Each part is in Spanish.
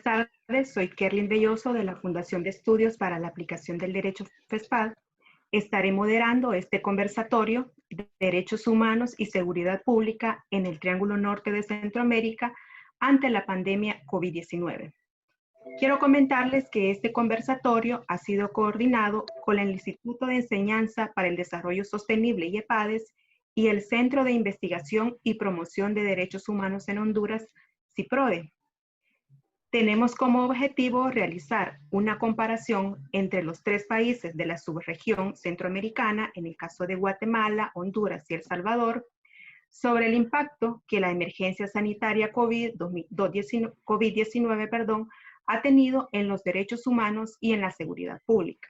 tardes, soy Kerlin Belloso de la Fundación de Estudios para la Aplicación del Derecho FESPAD. Estaré moderando este conversatorio de Derechos Humanos y Seguridad Pública en el Triángulo Norte de Centroamérica ante la pandemia COVID-19. Quiero comentarles que este conversatorio ha sido coordinado con el Instituto de Enseñanza para el Desarrollo Sostenible IEPADES y el Centro de Investigación y Promoción de Derechos Humanos en Honduras, CIPRODE. Tenemos como objetivo realizar una comparación entre los 3 países de la subregión centroamericana, en el caso de Guatemala, Honduras y El Salvador, sobre el impacto que la emergencia sanitaria COVID-19 ha tenido en los derechos humanos y en la seguridad pública,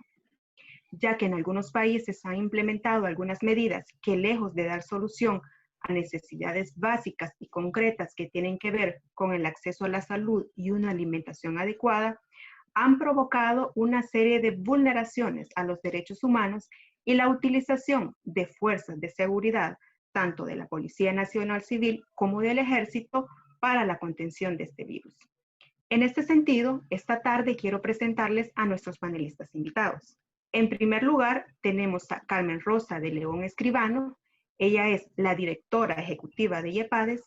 ya que en algunos países han implementado algunas medidas que, lejos de dar solución a necesidades básicas y concretas que tienen que ver con el acceso a la salud y una alimentación adecuada, han provocado una serie de vulneraciones a los derechos humanos y la utilización de fuerzas de seguridad, tanto de la Policía Nacional Civil como del Ejército, para la contención de este virus. En este sentido, esta tarde quiero presentarles a nuestros panelistas invitados. En primer lugar, tenemos a Carmen Rosa de León Escribano. Ella es la directora ejecutiva de IEPADES,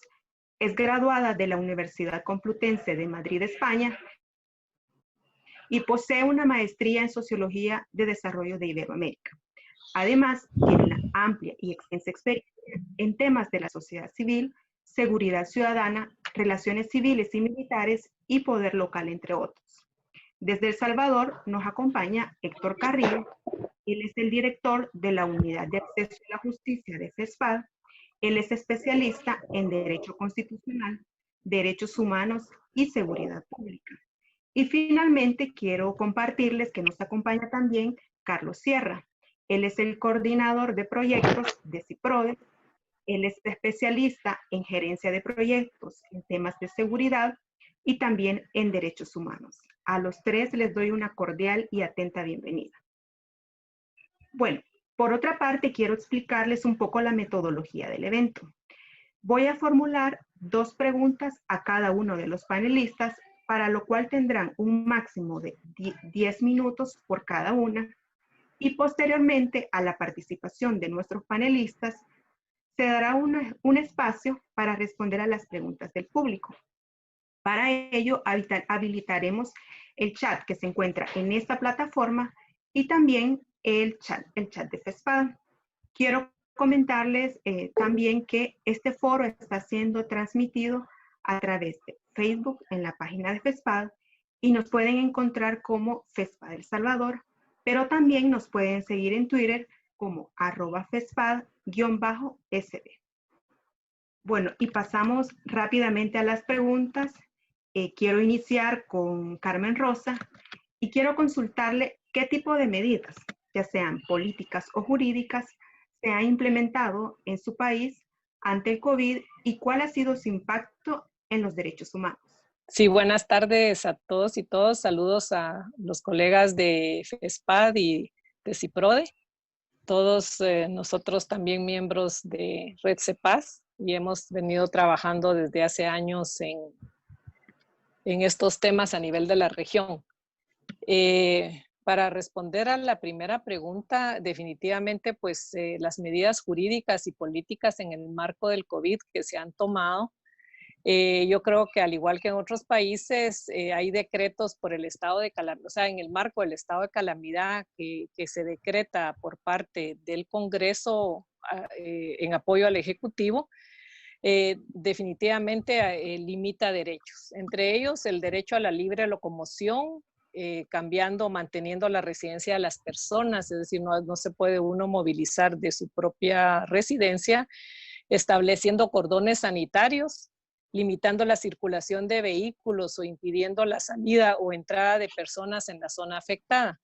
es graduada de la Universidad Complutense de Madrid, España, y posee una maestría en Sociología de Desarrollo de Iberoamérica. Además, tiene una amplia y extensa experiencia en temas de la sociedad civil, seguridad ciudadana, relaciones civiles y militares y poder local, entre otros. Desde El Salvador nos acompaña Héctor Carrillo. Él es el director de la Unidad de Acceso a la Justicia de FESPAD. Él es especialista en Derecho Constitucional, Derechos Humanos y Seguridad Pública. Y finalmente quiero compartirles que nos acompaña también Carlos Sierra. Él es el coordinador de proyectos de CIPRODE. Él es especialista en gerencia de proyectos en temas de seguridad y también en derechos humanos. A los 3 les doy una cordial y atenta bienvenida. Bueno, por otra parte, quiero explicarles un poco la metodología del evento. Voy a formular 2 preguntas a cada uno de los panelistas, para lo cual tendrán un máximo de 10 minutos por cada una, y posteriormente a la participación de nuestros panelistas, se dará un espacio para responder a las preguntas del público. Para ello, habilitaremos el chat que se encuentra en esta plataforma y también el chat de FESPAD. Quiero comentarles también que este foro está siendo transmitido a través de Facebook en la página de FESPAD y nos pueden encontrar como FESPAD El Salvador, pero también nos pueden seguir en Twitter como @FESPAD_SB. Bueno, y pasamos rápidamente a las preguntas. Quiero iniciar con Carmen Rosa y quiero consultarle qué tipo de medidas, ya sean políticas o jurídicas, se ha implementado en su país ante el COVID y cuál ha sido su impacto en los derechos humanos. Sí, buenas tardes a todos y todas. Saludos a los colegas de FESPAD y de CIPRODE. Todos nosotros también miembros de Red CEPAS y hemos venido trabajando desde hace años en estos temas a nivel de la región. Para responder a la primera pregunta, definitivamente pues las medidas jurídicas y políticas en el marco del COVID que se han tomado, yo creo que al igual que en otros países hay decretos por el estado de calamidad, o sea, en el marco del estado de calamidad que se decreta por parte del Congreso en apoyo al Ejecutivo, definitivamente limita derechos, entre ellos el derecho a la libre locomoción, manteniendo la residencia de las personas, es decir, no se puede uno movilizar de su propia residencia, estableciendo cordones sanitarios, limitando la circulación de vehículos o impidiendo la salida o entrada de personas en la zona afectada.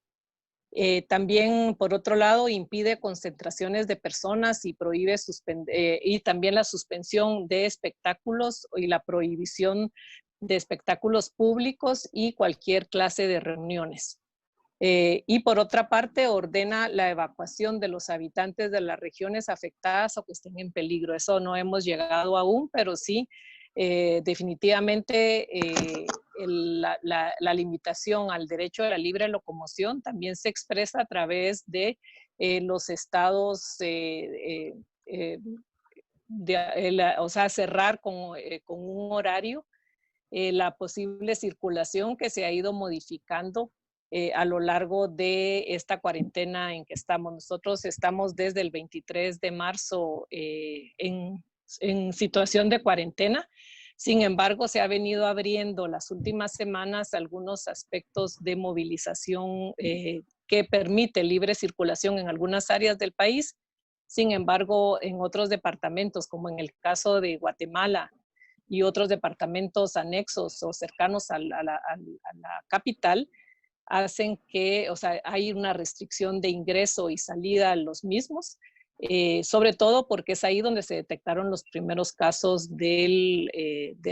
También, por otro lado, impide concentraciones de personas y prohíbe y también la suspensión de espectáculos y la prohibición de espectáculos públicos y cualquier clase de reuniones. Y por otra parte, ordena la evacuación de los habitantes de las regiones afectadas o que estén en peligro. Eso no hemos llegado aún, pero sí, definitivamente la limitación al derecho a la libre locomoción también se expresa a través de los estados, o sea, cerrar con un horario la posible circulación que se ha ido modificando a lo largo de esta cuarentena en que estamos. Nosotros estamos desde el 23 de marzo en situación de cuarentena. Sin embargo, se ha venido abriendo las últimas semanas algunos aspectos de movilización que permite libre circulación en algunas áreas del país. Sin embargo, en otros departamentos, como en el caso de Guatemala y otros departamentos anexos o cercanos a la capital, hacen que, o sea, hay una restricción de ingreso y salida a los mismos, sobre todo porque es ahí donde se detectaron los primeros casos de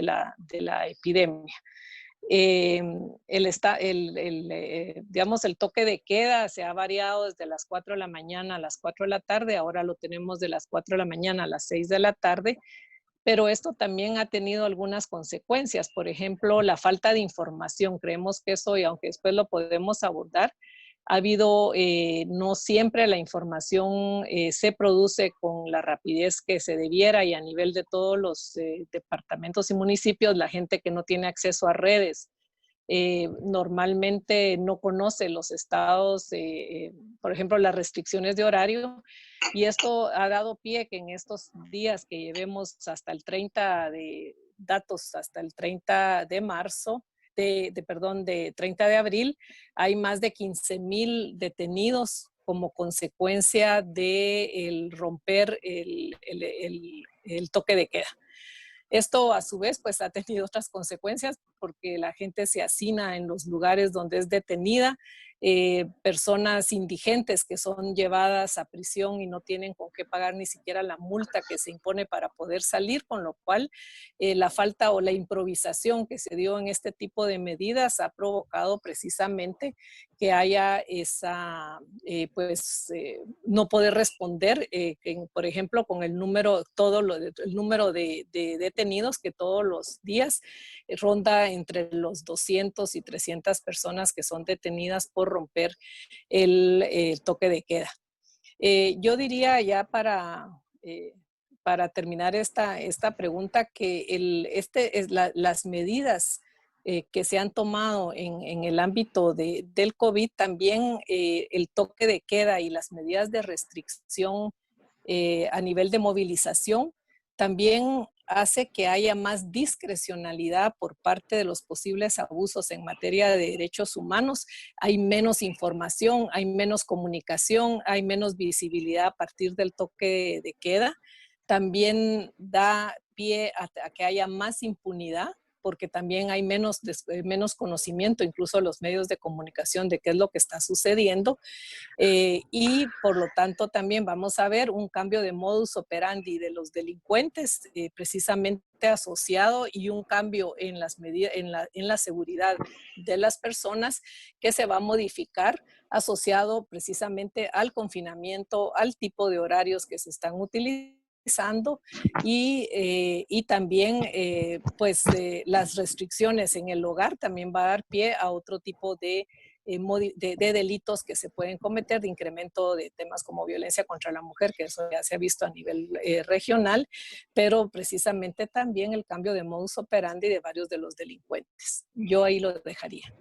la epidemia. Digamos, el toque de queda se ha variado desde las 4 de la mañana a las 4 de la tarde, ahora lo tenemos de las 4 de la mañana a las 6 de la tarde, pero esto también ha tenido algunas consecuencias. Por ejemplo, la falta de información. Creemos que eso, y aunque después lo podemos abordar, ha habido, no siempre la información se produce con la rapidez que se debiera, y a nivel de todos los departamentos y municipios, la gente que no tiene acceso a redes normalmente no conoce los estados, por ejemplo, las restricciones de horario, y esto ha dado pie que en estos días que llevemos hasta el 30 de datos, hasta el 30 de marzo, de 30 de abril, hay más de 15,000 detenidos como consecuencia de el romper el toque de queda. Esto a su vez pues ha tenido otras consecuencias porque la gente se hacina en los lugares donde es detenida, personas indigentes que son llevadas a prisión y no tienen con qué pagar ni siquiera la multa que se impone para poder salir, con lo cual la falta o la improvisación que se dio en este tipo de medidas ha provocado precisamente que haya esa, no poder responder, por ejemplo, con el número, el número de detenidos que todos los días ronda entre los 200 y 300 personas que son detenidas por romper el toque de queda. Yo diría ya para terminar esta pregunta que las medidas que se han tomado en el ámbito del COVID, también el toque de queda y las medidas de restricción a nivel de movilización, también hace que haya más discrecionalidad por parte de los posibles abusos en materia de derechos humanos. Hay menos información, hay menos comunicación, hay menos visibilidad a partir del toque de queda. También da pie a que haya más impunidad, porque también hay menos conocimiento, incluso los medios de comunicación, de qué es lo que está sucediendo. Y por lo tanto también vamos a ver un cambio de modus operandi de los delincuentes precisamente asociado, y un cambio en las medidas, en la seguridad de las personas, que se va a modificar asociado precisamente al confinamiento, al tipo de horarios que se están utilizando, y también las restricciones en el hogar también va a dar pie a otro tipo de delitos que se pueden cometer, de incremento de temas como violencia contra la mujer, que eso ya se ha visto a nivel regional, pero precisamente también el cambio de modus operandi de varios de los delincuentes. Yo ahí lo dejaría.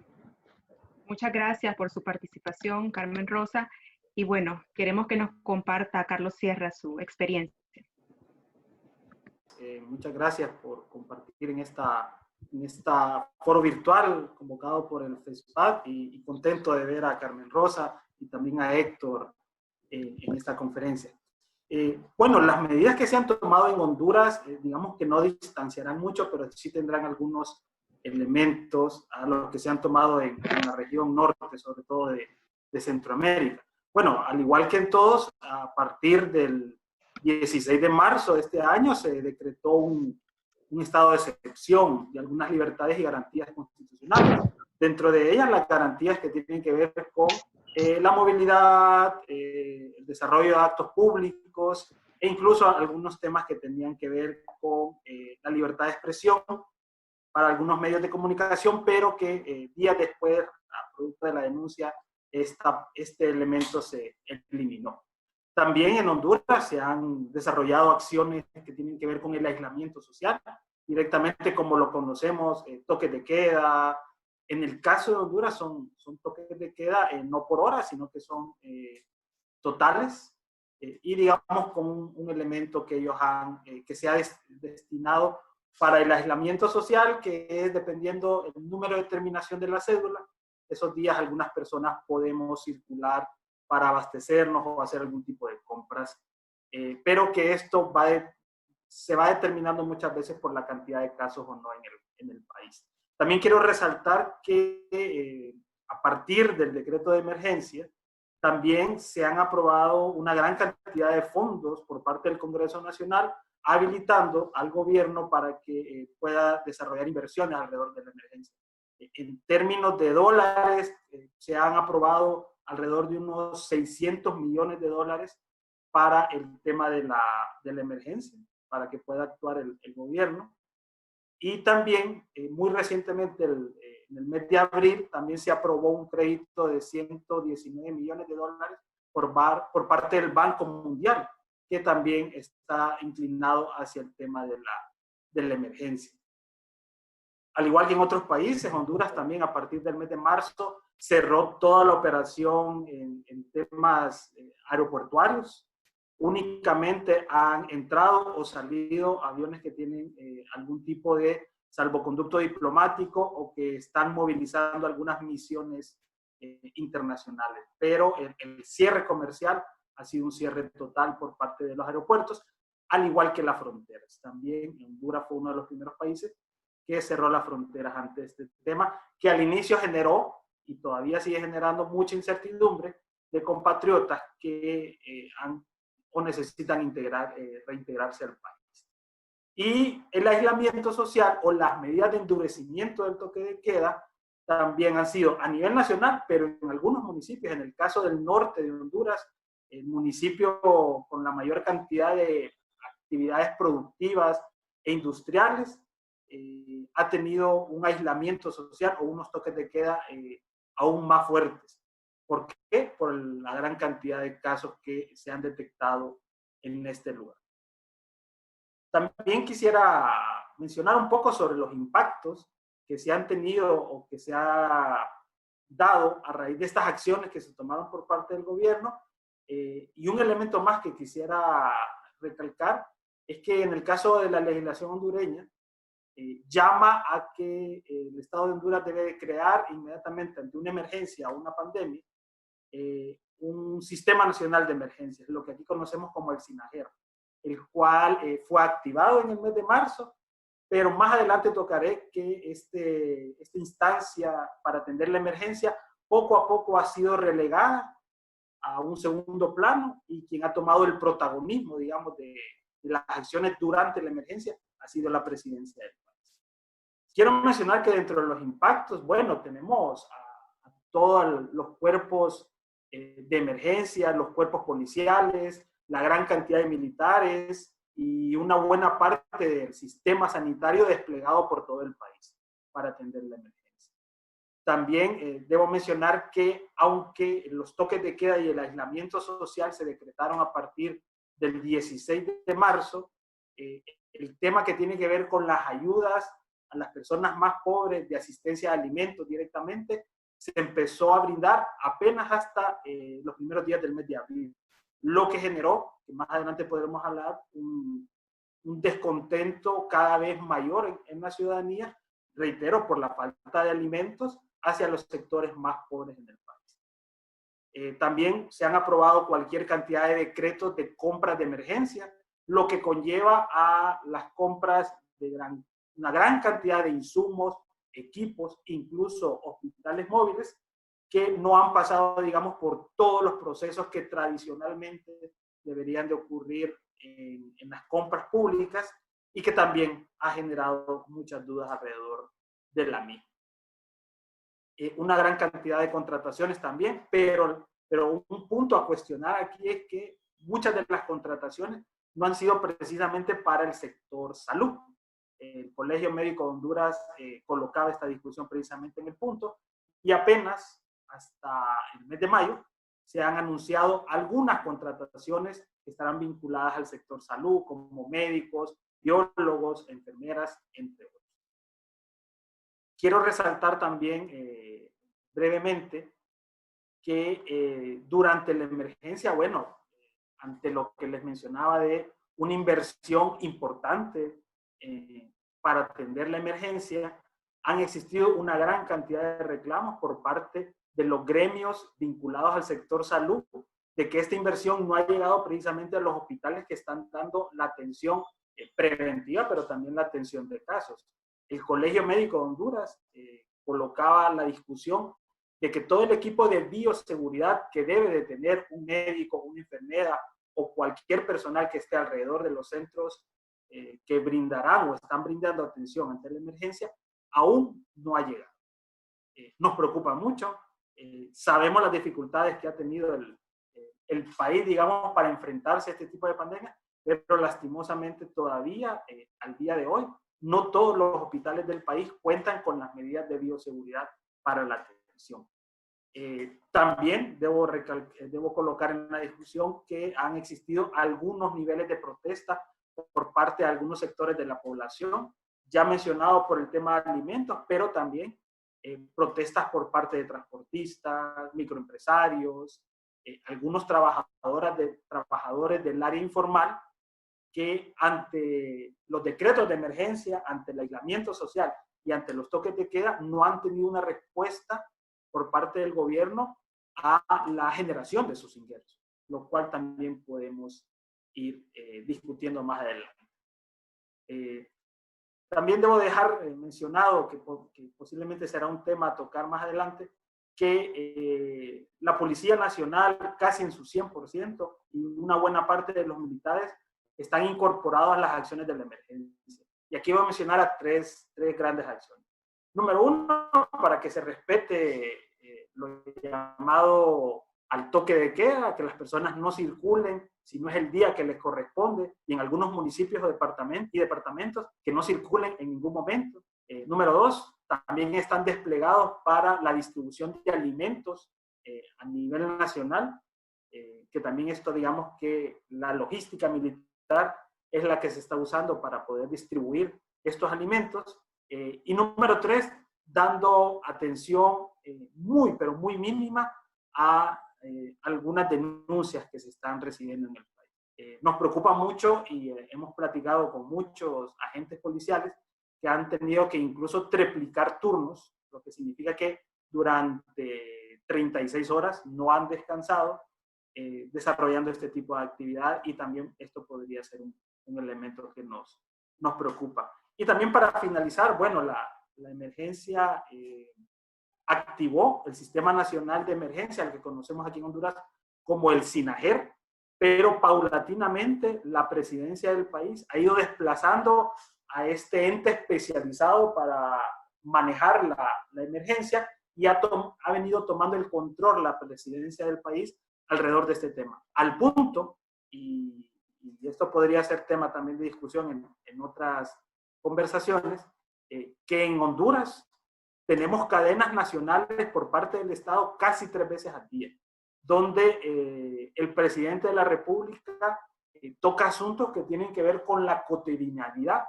Muchas gracias por su participación, Carmen Rosa. Y bueno, queremos que nos comparta Carlos Sierra su experiencia. Muchas gracias por compartir en esta foro virtual convocado por el FESPAD, y contento de ver a Carmen Rosa y también a Héctor en esta conferencia. Bueno, las medidas que se han tomado en Honduras, digamos que no distanciarán mucho, pero sí tendrán algunos elementos a los que se han tomado en la región norte, sobre todo de Centroamérica. Bueno, al igual que en todos, a partir del 16 de marzo de este año se decretó un estado de excepción de algunas libertades y garantías constitucionales. Dentro de ellas, las garantías que tienen que ver con la movilidad, el desarrollo de actos públicos, e incluso algunos temas que tenían que ver con la libertad de expresión, para algunos medios de comunicación, pero que días después, a producto de la denuncia, este elemento se eliminó. También en Honduras se han desarrollado acciones que tienen que ver con el aislamiento social, directamente como lo conocemos, toques de queda. En el caso de Honduras son toques de queda no por hora, sino que son totales, y digamos con un elemento que ellos han, que se ha destinado para el aislamiento social, que es dependiendo el número de terminación de la cédula. Esos días algunas personas podemos circular para abastecernos o hacer algún tipo de compras, pero que esto se va determinando muchas veces por la cantidad de casos o no en el país. También quiero resaltar que a partir del decreto de emergencia, también se han aprobado una gran cantidad de fondos por parte del Congreso Nacional, habilitando al gobierno para que pueda desarrollar inversiones alrededor de la emergencia. En términos de dólares, se han aprobado alrededor de unos 600 millones de dólares para el tema de la emergencia, para que pueda actuar el gobierno. Y también, muy recientemente, en el mes de abril, también se aprobó un crédito de 119 millones de dólares por parte del Banco Mundial, que también está inclinado hacia el tema de la emergencia. Al igual que en otros países, Honduras también a partir del mes de marzo cerró toda la operación en temas aeroportuarios. Únicamente han entrado o salido aviones que tienen algún tipo de salvoconducto diplomático o que están movilizando algunas misiones internacionales. Pero el cierre comercial ha sido un cierre total por parte de los aeropuertos, al igual que las fronteras. También Honduras fue uno de los primeros países que cerró las fronteras ante este tema, que al inicio generó y todavía sigue generando mucha incertidumbre de compatriotas que han o necesitan reintegrarse al país. Y el aislamiento social o las medidas de endurecimiento del toque de queda también han sido a nivel nacional, pero en algunos municipios, en el caso del norte de Honduras, el municipio con la mayor cantidad de actividades productivas e industriales, ha tenido un aislamiento social o unos toques de queda aún más fuertes. ¿Por qué? Por la gran cantidad de casos que se han detectado en este lugar. También quisiera mencionar un poco sobre los impactos que se han tenido o que se ha dado a raíz de estas acciones que se tomaron por parte del gobierno. Y un elemento más que quisiera recalcar es que en el caso de la legislación hondureña, llama a que el Estado de Honduras debe crear inmediatamente ante una emergencia o una pandemia un sistema nacional de emergencias, lo que aquí conocemos como el SINAGER, el cual fue activado en el mes de marzo, pero más adelante tocaré que esta instancia para atender la emergencia poco a poco ha sido relegada a un segundo plano y quien ha tomado el protagonismo, digamos, de las acciones durante la emergencia ha sido la presidencia del país. Quiero mencionar que dentro de los impactos, bueno, tenemos a todos los cuerpos de emergencia, los cuerpos policiales, la gran cantidad de militares y una buena parte del sistema sanitario desplegado por todo el país para atender la emergencia. También debo mencionar que aunque los toques de queda y el aislamiento social se decretaron a partir del 16 de marzo, el tema que tiene que ver con las ayudas a las personas más pobres de asistencia de alimentos directamente se empezó a brindar apenas hasta los primeros días del mes de abril, lo que generó, que más adelante podremos hablar, un descontento cada vez mayor en la ciudadanía, reitero, por la falta de alimentos hacia los sectores más pobres en el país. También se han aprobado cualquier cantidad de decretos de compras de emergencia, lo que conlleva a las compras de una gran cantidad de insumos, equipos, incluso hospitales móviles, que no han pasado, digamos, por todos los procesos que tradicionalmente deberían de ocurrir en las compras públicas y que también ha generado muchas dudas alrededor de la misma. Una gran cantidad de contrataciones también, pero un punto a cuestionar aquí es que muchas de las contrataciones no han sido precisamente para el sector salud, el Colegio Médico de Honduras colocaba esta discusión precisamente en el punto, y apenas hasta el mes de mayo se han anunciado algunas contrataciones que estarán vinculadas al sector salud, como médicos, biólogos, enfermeras, entre otros. Quiero resaltar también brevemente que durante la emergencia, bueno, ante lo que les mencionaba de una inversión importante para atender la emergencia, han existido una gran cantidad de reclamos por parte de los gremios vinculados al sector salud, de que esta inversión no ha llegado precisamente a los hospitales que están dando la atención preventiva, pero también la atención de casos. El Colegio Médico de Honduras colocaba la discusión de que todo el equipo de bioseguridad que debe de tener un médico, una enfermera o cualquier personal que esté alrededor de los centros que brindarán o están brindando atención ante la emergencia, aún no ha llegado. Nos preocupa mucho. Sabemos las dificultades que ha tenido el país, digamos, para enfrentarse a este tipo de pandemia, pero lastimosamente todavía, al día de hoy, no todos los hospitales del país cuentan con las medidas de bioseguridad para la atención. También debo colocar en la discusión que han existido algunos niveles de protesta por parte de algunos sectores de la población, ya mencionado por el tema de alimentos, pero también protestas por parte de transportistas, microempresarios, algunos trabajadores del área informal que ante los decretos de emergencia, ante el aislamiento social y ante los toques de queda no han tenido una respuesta por parte del gobierno a la generación de sus ingresos, lo cual también podemos ir discutiendo más adelante. También debo dejar mencionado que posiblemente será un tema a tocar más adelante, que la Policía Nacional casi en su 100% y una buena parte de los militares están incorporados a las acciones de la emergencia. Y aquí voy a mencionar a tres grandes acciones. Número uno, para que se respete lo llamado al toque de queda, que las personas no circulen si no es el día que les corresponde, y en algunos municipios o departamentos que no circulen en ningún momento. Número dos, también están desplegados para la distribución de alimentos a nivel nacional, que también esto, digamos que la logística militar es la que se está usando para poder distribuir estos alimentos. Y número tres, dando atención pero muy mínima a algunas denuncias que se están recibiendo en el país. Nos preocupa mucho y hemos platicado con muchos agentes policiales que han tenido que incluso triplicar turnos, lo que significa que durante 36 horas no han descansado desarrollando este tipo de actividad, y también esto podría ser un elemento que nos preocupa. Y también para finalizar, bueno, la emergencia activó el Sistema Nacional de Emergencia, el que conocemos aquí en Honduras como el SINAGER, pero paulatinamente la presidencia del país ha ido desplazando a este ente especializado para manejar la emergencia, y ha venido tomando el control la presidencia del país alrededor de este tema. Al punto, y esto podría ser tema también de discusión en otras conversaciones, que en Honduras tenemos cadenas nacionales por parte del Estado casi 3 veces al día, donde el presidente de la República toca asuntos que tienen que ver con la cotidianidad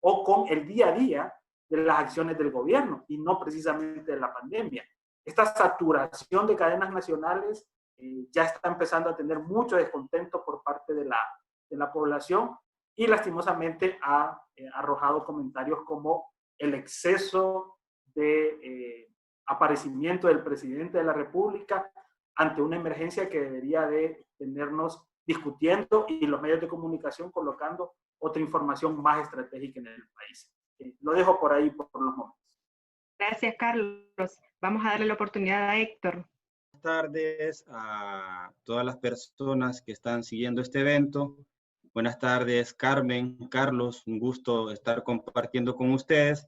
o con el día a día de las acciones del gobierno y no precisamente de la pandemia. Esta saturación de cadenas nacionales ya está empezando a tener mucho descontento por parte de la población, y lastimosamente ha arrojado comentarios como el exceso de aparecimiento del presidente de la República ante una emergencia que debería de tenernos discutiendo y los medios de comunicación colocando otra información más estratégica en el país. Lo dejo por ahí por los momentos. Gracias, Carlos. Vamos a darle la oportunidad a Héctor. Buenas tardes a todas las personas que están siguiendo este evento. Buenas tardes, Carmen, Carlos, un gusto estar compartiendo con ustedes.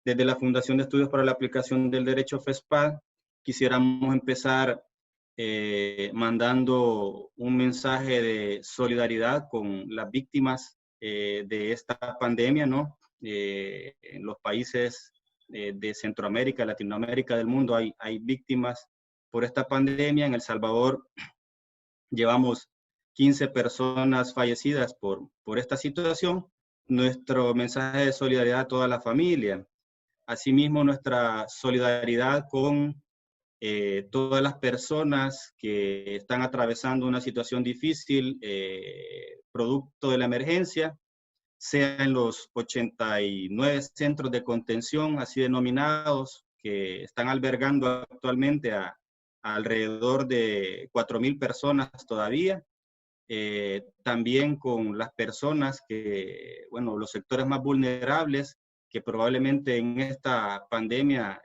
Desde la Fundación de Estudios para la Aplicación del Derecho FESPAD, quisiéramos empezar mandando un mensaje de solidaridad con las víctimas de esta pandemia, ¿no? En los países de Centroamérica, Latinoamérica, del mundo, hay víctimas por esta pandemia. En El Salvador llevamos 15 personas fallecidas por esta situación. Nuestro mensaje de solidaridad a toda la familia. Asimismo, nuestra solidaridad con todas las personas que están atravesando una situación difícil, producto de la emergencia, sea en los 89 centros de contención, así denominados, que están albergando actualmente a alrededor de 4,000 personas todavía. También con las personas que, bueno, los sectores más vulnerables, que probablemente en esta pandemia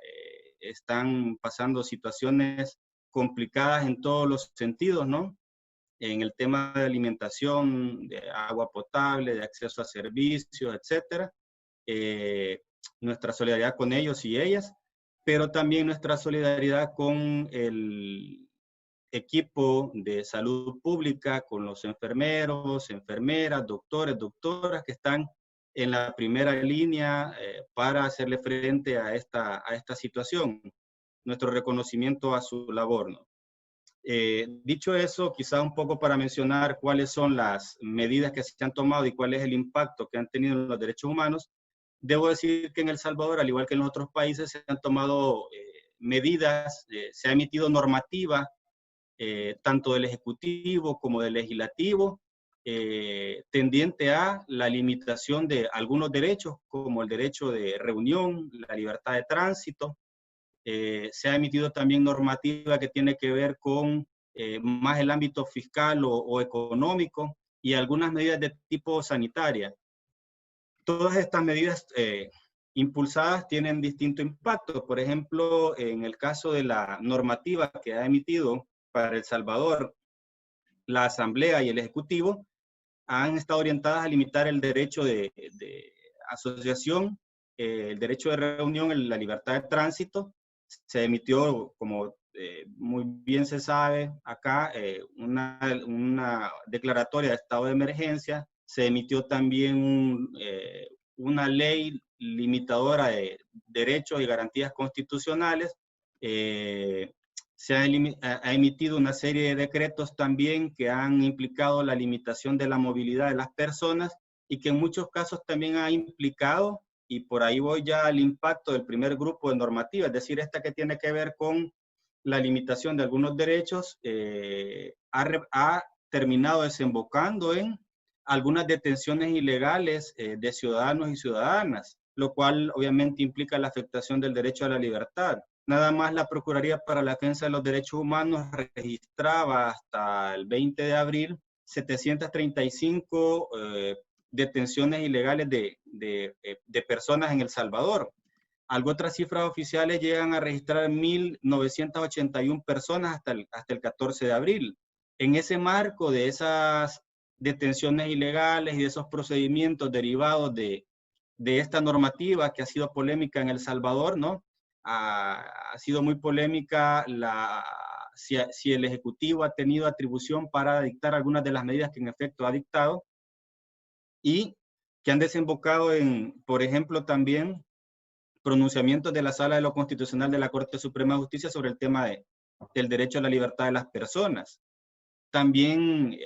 están pasando situaciones complicadas en todos los sentidos, ¿no? En el tema de alimentación, de agua potable, de acceso a servicios, etcétera. Nuestra solidaridad con ellos y ellas, pero también nuestra solidaridad con el equipo de salud pública, con los enfermeros, enfermeras, doctores, doctoras que están en la primera línea para hacerle frente a esta situación. Nuestro reconocimiento a su labor, ¿no? Dicho eso, quizá un poco para mencionar cuáles son las medidas que se han tomado y cuál es el impacto que han tenido en los derechos humanos, debo decir que en El Salvador, al igual que en los otros países, se han tomado medidas, se ha emitido normativa, tanto del Ejecutivo como del Legislativo, tendiente a la limitación de algunos derechos, como el derecho de reunión, la libertad de tránsito. Se ha emitido también normativa que tiene que ver con más el ámbito fiscal o económico y algunas medidas de tipo sanitaria. Todas estas medidas impulsadas tienen distinto impacto. Por ejemplo, en el caso de la normativa que ha emitido para El Salvador la Asamblea y el Ejecutivo, han estado orientadas a limitar el derecho de asociación, el derecho de reunión, la libertad de tránsito. Se emitió, como muy bien se sabe acá, una declaratoria de estado de emergencia. Se emitió también una ley limitadora de derechos y garantías constitucionales. Se ha emitido una serie de decretos también que han implicado la limitación de la movilidad de las personas y que en muchos casos también ha implicado, y por ahí voy ya al impacto del primer grupo de normativa, es decir, esta que tiene que ver con la limitación de algunos derechos, ha terminado desembocando en algunas detenciones ilegales de ciudadanos y ciudadanas, lo cual obviamente implica la afectación del derecho a la libertad. Nada más la Procuraduría para la Defensa de los Derechos Humanos registraba hasta el 20 de abril 735 detenciones ilegales de personas en El Salvador. Otras cifras oficiales llegan a registrar 1,981 personas hasta el 14 de abril. En ese marco de esas detenciones ilegales y de esos procedimientos derivados de esta normativa que ha sido polémica en El Salvador, ¿no? Ha sido muy polémica si el Ejecutivo ha tenido atribución para dictar algunas de las medidas que en efecto ha dictado y que han desembocado en, por ejemplo, también pronunciamientos de la Sala de lo Constitucional de la Corte Suprema de Justicia sobre el tema del derecho a la libertad de las personas. También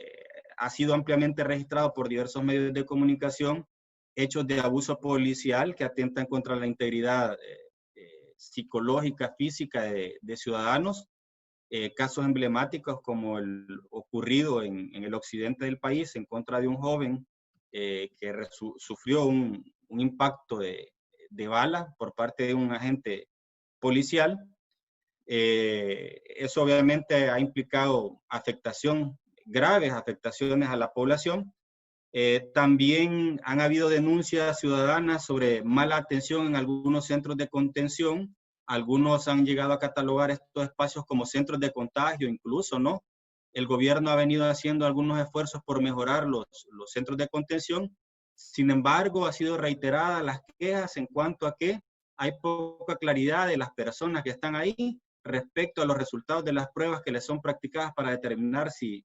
ha sido ampliamente registrado por diversos medios de comunicación hechos de abuso policial que atentan contra la integridad psicológica, física de ciudadanos, casos emblemáticos como el ocurrido en el occidente del país en contra de un joven que sufrió un impacto de bala por parte de un agente policial. Eso obviamente ha implicado graves afectaciones a la población. También han habido denuncias ciudadanas sobre mala atención en algunos centros de contención. Algunos han llegado a catalogar estos espacios como centros de contagio incluso, ¿no? El gobierno ha venido haciendo algunos esfuerzos por mejorar los centros de contención. Sin embargo, ha sido reiteradas las quejas en cuanto a que hay poca claridad de las personas que están ahí respecto a los resultados de las pruebas que les son practicadas para determinar si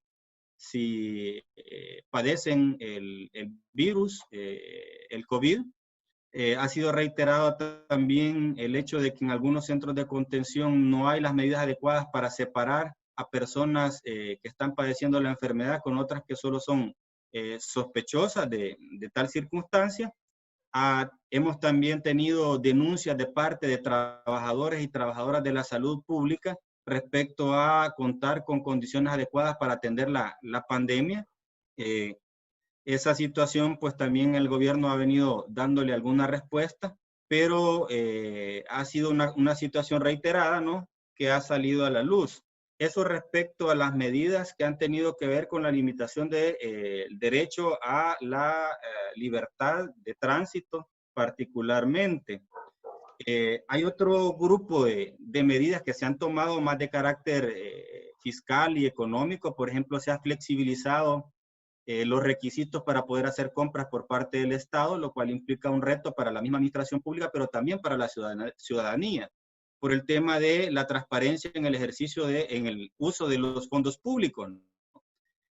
padecen el virus, el COVID, Ha sido reiterado también el hecho de que en algunos centros de contención no hay las medidas adecuadas para separar a personas que están padeciendo la enfermedad con otras que solo son sospechosas de tal circunstancia. Hemos también tenido denuncias de parte de trabajadores y trabajadoras de la salud pública respecto a contar con condiciones adecuadas para atender la pandemia. Esa situación, pues también el gobierno ha venido dándole alguna respuesta, pero ha sido una situación reiterada, ¿no?, que ha salido a la luz. Eso respecto a las medidas que han tenido que ver con la limitación del derecho a la libertad de tránsito particularmente. Hay otro grupo de medidas que se han tomado más de carácter fiscal y económico. Por ejemplo, se ha flexibilizado los requisitos para poder hacer compras por parte del Estado, lo cual implica un reto para la misma administración pública, pero también para la ciudadanía, por el tema de la transparencia en el ejercicio en el uso de los fondos públicos.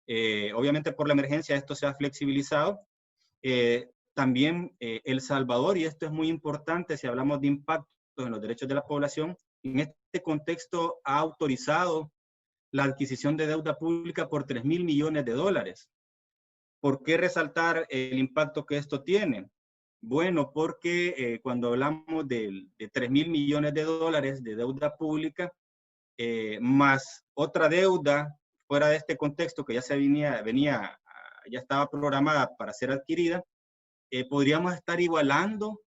Obviamente por la emergencia esto se ha flexibilizado. También El Salvador, y esto es muy importante si hablamos de impactos en los derechos de la población, en este contexto ha autorizado la adquisición de deuda pública por $3.000 millones. ¿Por qué resaltar el impacto que esto tiene? Bueno, porque cuando hablamos de $3.000 millones de deuda pública, más otra deuda fuera de este contexto que ya ya estaba programada para ser adquirida, podríamos estar igualando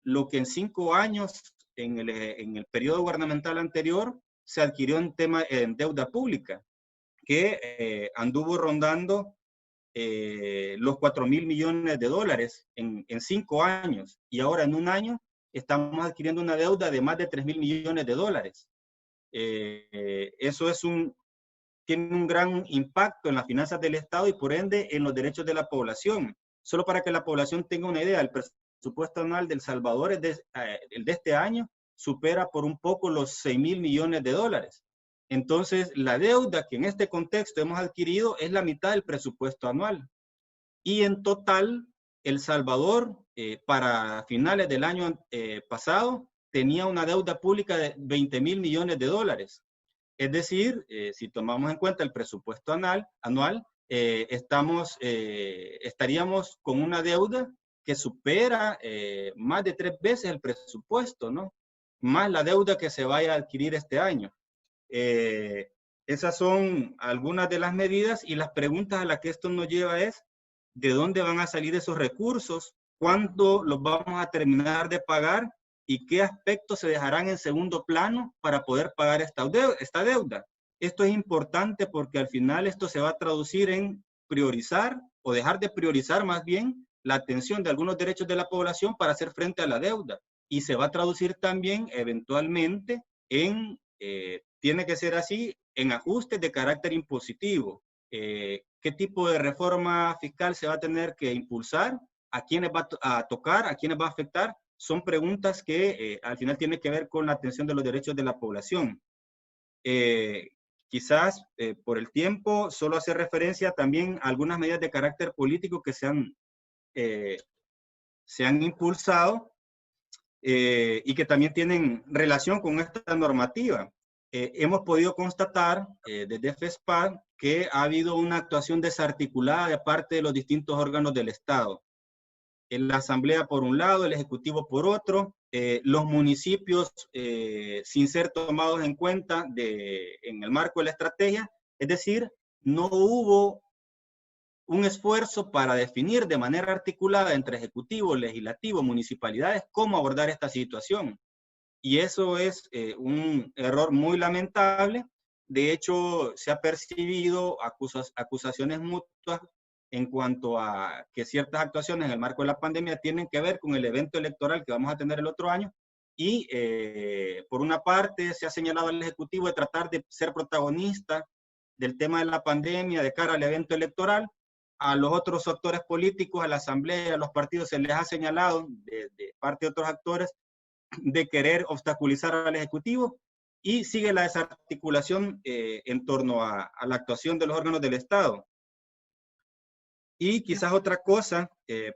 lo que en 5 años, en el periodo gubernamental anterior, se adquirió en deuda pública, que anduvo rondando los $4.000 millones en 5 años, y ahora en un año estamos adquiriendo una deuda de más de $3.000 millones. Eso tiene un gran impacto en las finanzas del Estado y por ende en los derechos de la población. Solo para que la población tenga una idea, el presupuesto anual de El Salvador, el de este año, supera por un poco los $6.000 millones. Entonces, la deuda que en este contexto hemos adquirido es la mitad del presupuesto anual. Y en total, El Salvador, para finales del año pasado, tenía una deuda pública de $20.000 millones. Es decir, si tomamos en cuenta el presupuesto anual, estaríamos con una deuda que supera más de 3 veces el presupuesto, ¿no? Más la deuda que se vaya a adquirir este año. Esas son algunas de las medidas, y las preguntas a las que esto nos lleva es, ¿de dónde van a salir esos recursos? ¿Cuándo los vamos a terminar de pagar? ¿Y qué aspectos se dejarán en segundo plano para poder pagar esta deuda? Esto es importante porque al final esto se va a traducir en priorizar o dejar de priorizar más bien la atención de algunos derechos de la población para hacer frente a la deuda. Y se va a traducir también eventualmente en, tiene que ser así, en ajustes de carácter impositivo. ¿Qué tipo de reforma fiscal se va a tener que impulsar? ¿A quiénes va a tocar? ¿A quiénes va a afectar? Son preguntas que al final tienen que ver con la atención de los derechos de la población. Quizás por el tiempo solo hacer referencia también a algunas medidas de carácter político que se han impulsado y que también tienen relación con esta normativa. Hemos podido constatar desde FESPAD que ha habido una actuación desarticulada de parte de los distintos órganos del Estado. La Asamblea por un lado, el Ejecutivo por otro, los municipios sin ser tomados en cuenta en el marco de la estrategia, es decir, no hubo un esfuerzo para definir de manera articulada entre Ejecutivo, Legislativo, municipalidades, cómo abordar esta situación. Y eso es un error muy lamentable. De hecho, se ha percibido acusaciones mutuas en cuanto a que ciertas actuaciones en el marco de la pandemia tienen que ver con el evento electoral que vamos a tener el otro año. Y por una parte se ha señalado al Ejecutivo de tratar de ser protagonista del tema de la pandemia de cara al evento electoral. A los otros actores políticos, a la Asamblea, a los partidos, se les ha señalado de parte de otros actores de querer obstaculizar al Ejecutivo, y sigue la desarticulación en torno a la actuación de los órganos del Estado. Y quizás otra cosa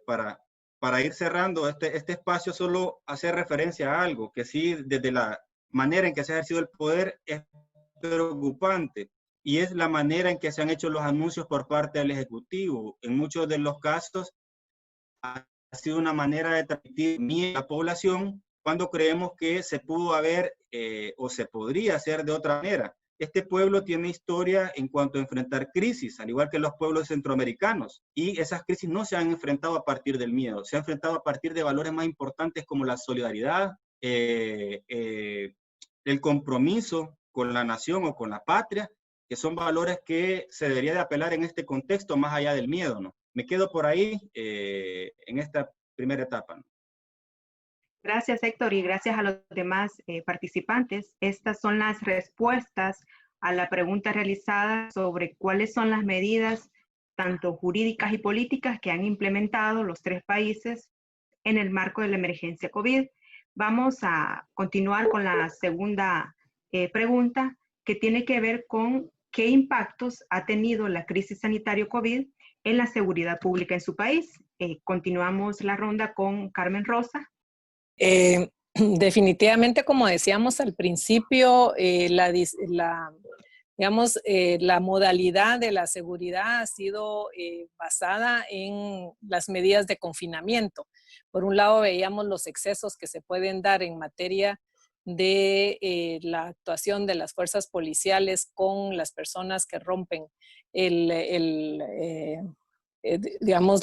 para para ir cerrando este espacio, solo hacer referencia a algo que sí, desde la manera en que se ha ejercido el poder, es preocupante, y es la manera en que se han hecho los anuncios por parte del Ejecutivo. En muchos de los casos ha sido una manera de transmitir miedo a la población cuando creemos que se pudo haber o se podría hacer de otra manera. Este pueblo tiene historia en cuanto a enfrentar crisis, al igual que los pueblos centroamericanos, y esas crisis no se han enfrentado a partir del miedo, se han enfrentado a partir de valores más importantes como la solidaridad, el compromiso con la nación o con la patria, que son valores que se debería de apelar en este contexto más allá del miedo, ¿no? Me quedo por ahí en esta primera etapa, ¿no? Gracias, Héctor, y gracias a los demás participantes. Estas son las respuestas a la pregunta realizada sobre cuáles son las medidas, tanto jurídicas y políticas, que han implementado los 3 países en el marco de la emergencia COVID. Vamos a continuar con la segunda pregunta, que tiene que ver con qué impactos ha tenido la crisis sanitaria COVID en la seguridad pública en su país. Continuamos la ronda con Carmen Rosa. Definitivamente, como decíamos al principio, la modalidad de la seguridad ha sido basada en las medidas de confinamiento. Por un lado, veíamos los excesos que se pueden dar en materia de la actuación de las fuerzas policiales con las personas que rompen digamos,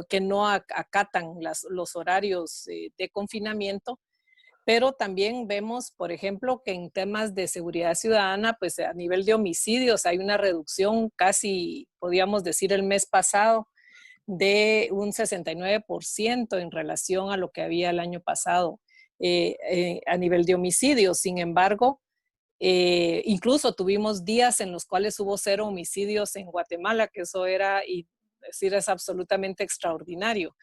que no acatan los horarios de confinamiento, pero también vemos, por ejemplo, que en temas de seguridad ciudadana, pues a nivel de homicidios hay una reducción casi, podríamos decir, el mes pasado de un 69% en relación a lo que había el año pasado a nivel de homicidios. Sin embargo, incluso tuvimos días en los cuales hubo 0 homicidios en Guatemala, que eso era, es absolutamente extraordinario,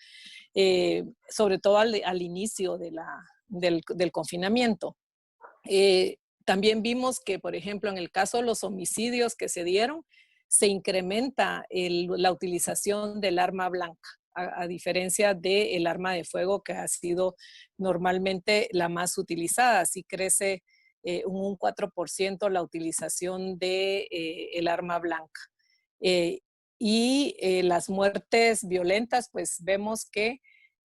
sobre todo al inicio del confinamiento. También vimos que, por ejemplo, en el caso de los homicidios que se dieron, se incrementa la utilización del arma blanca, a diferencia del arma de fuego, que ha sido normalmente la más utilizada. Así crece un 4% la utilización del arma blanca. Las muertes violentas, pues vemos que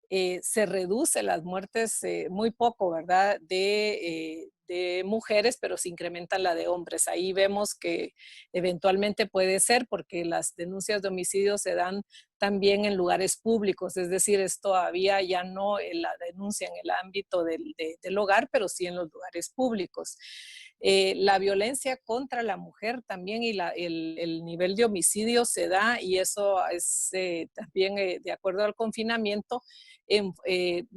se reduce las muertes muy poco, ¿verdad? De mujeres, pero se incrementa la de hombres. Ahí vemos que eventualmente puede ser porque las denuncias de homicidios se dan también en lugares públicos, es decir, es todavía ya no la denuncia en el ámbito del hogar, pero sí en los lugares públicos. La violencia contra la mujer también y el nivel de homicidio se da, y eso es también de acuerdo al confinamiento, en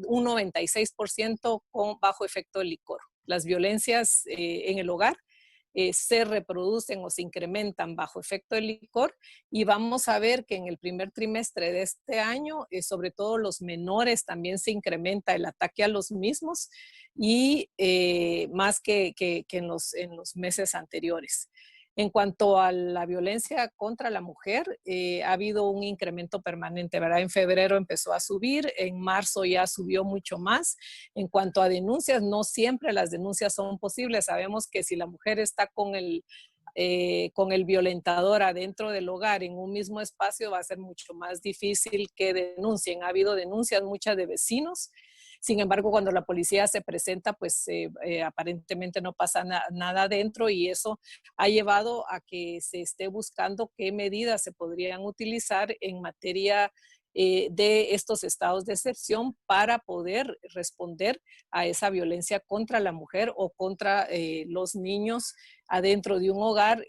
un 96% bajo efecto de licor. Las violencias en el hogar se reproducen o se incrementan bajo efecto del licor, y vamos a ver que en el primer trimestre de este año, sobre todo los menores, también se incrementa el ataque a los mismos, y más que en los meses anteriores. En cuanto a la violencia contra la mujer, ha habido un incremento permanente, ¿verdad? En febrero empezó a subir, en marzo ya subió mucho más. En cuanto a denuncias, no siempre las denuncias son posibles. Sabemos que si la mujer está con el violentador adentro del hogar en un mismo espacio, va a ser mucho más difícil que denuncien. Ha habido denuncias muchas de vecinos. Sin embargo, cuando la policía se presenta, pues aparentemente no pasa nada dentro, y eso ha llevado a que se esté buscando qué medidas se podrían utilizar en materia de estos estados de excepción para poder responder a esa violencia contra la mujer o contra los niños adentro de un hogar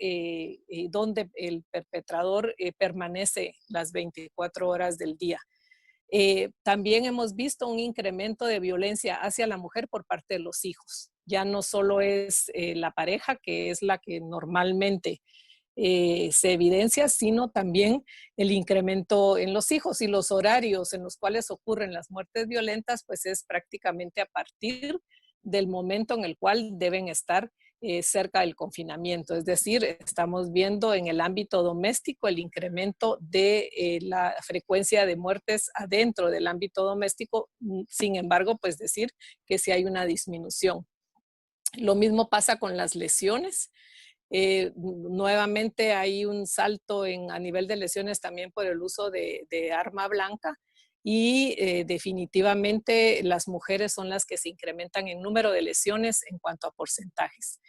donde el perpetrador permanece las 24 horas del día. También hemos visto un incremento de violencia hacia la mujer por parte de los hijos. Ya no solo es la pareja, que es la que normalmente se evidencia, sino también el incremento en los hijos, y los horarios en los cuales ocurren las muertes violentas, pues es prácticamente a partir del momento en el cual deben estar cerca del confinamiento. Es decir, estamos viendo en el ámbito doméstico el incremento de la frecuencia de muertes adentro del ámbito doméstico. Sin embargo, pues decir que sí hay una disminución. Lo mismo pasa con las lesiones. Nuevamente hay un salto a nivel de lesiones también por el uso de arma blanca y definitivamente las mujeres son las que se incrementan en número de lesiones en cuanto a porcentajes.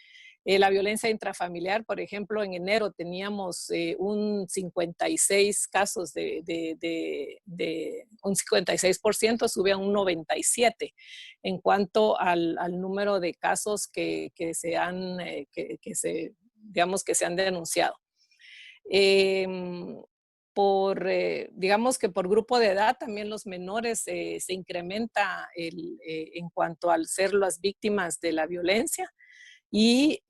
La violencia intrafamiliar, por ejemplo, en enero teníamos un 56 casos un 56%, sube a un 97% en cuanto al número de casos que se han denunciado. Digamos que por grupo de edad también los menores se incrementa en cuanto al ser las víctimas de la violencia y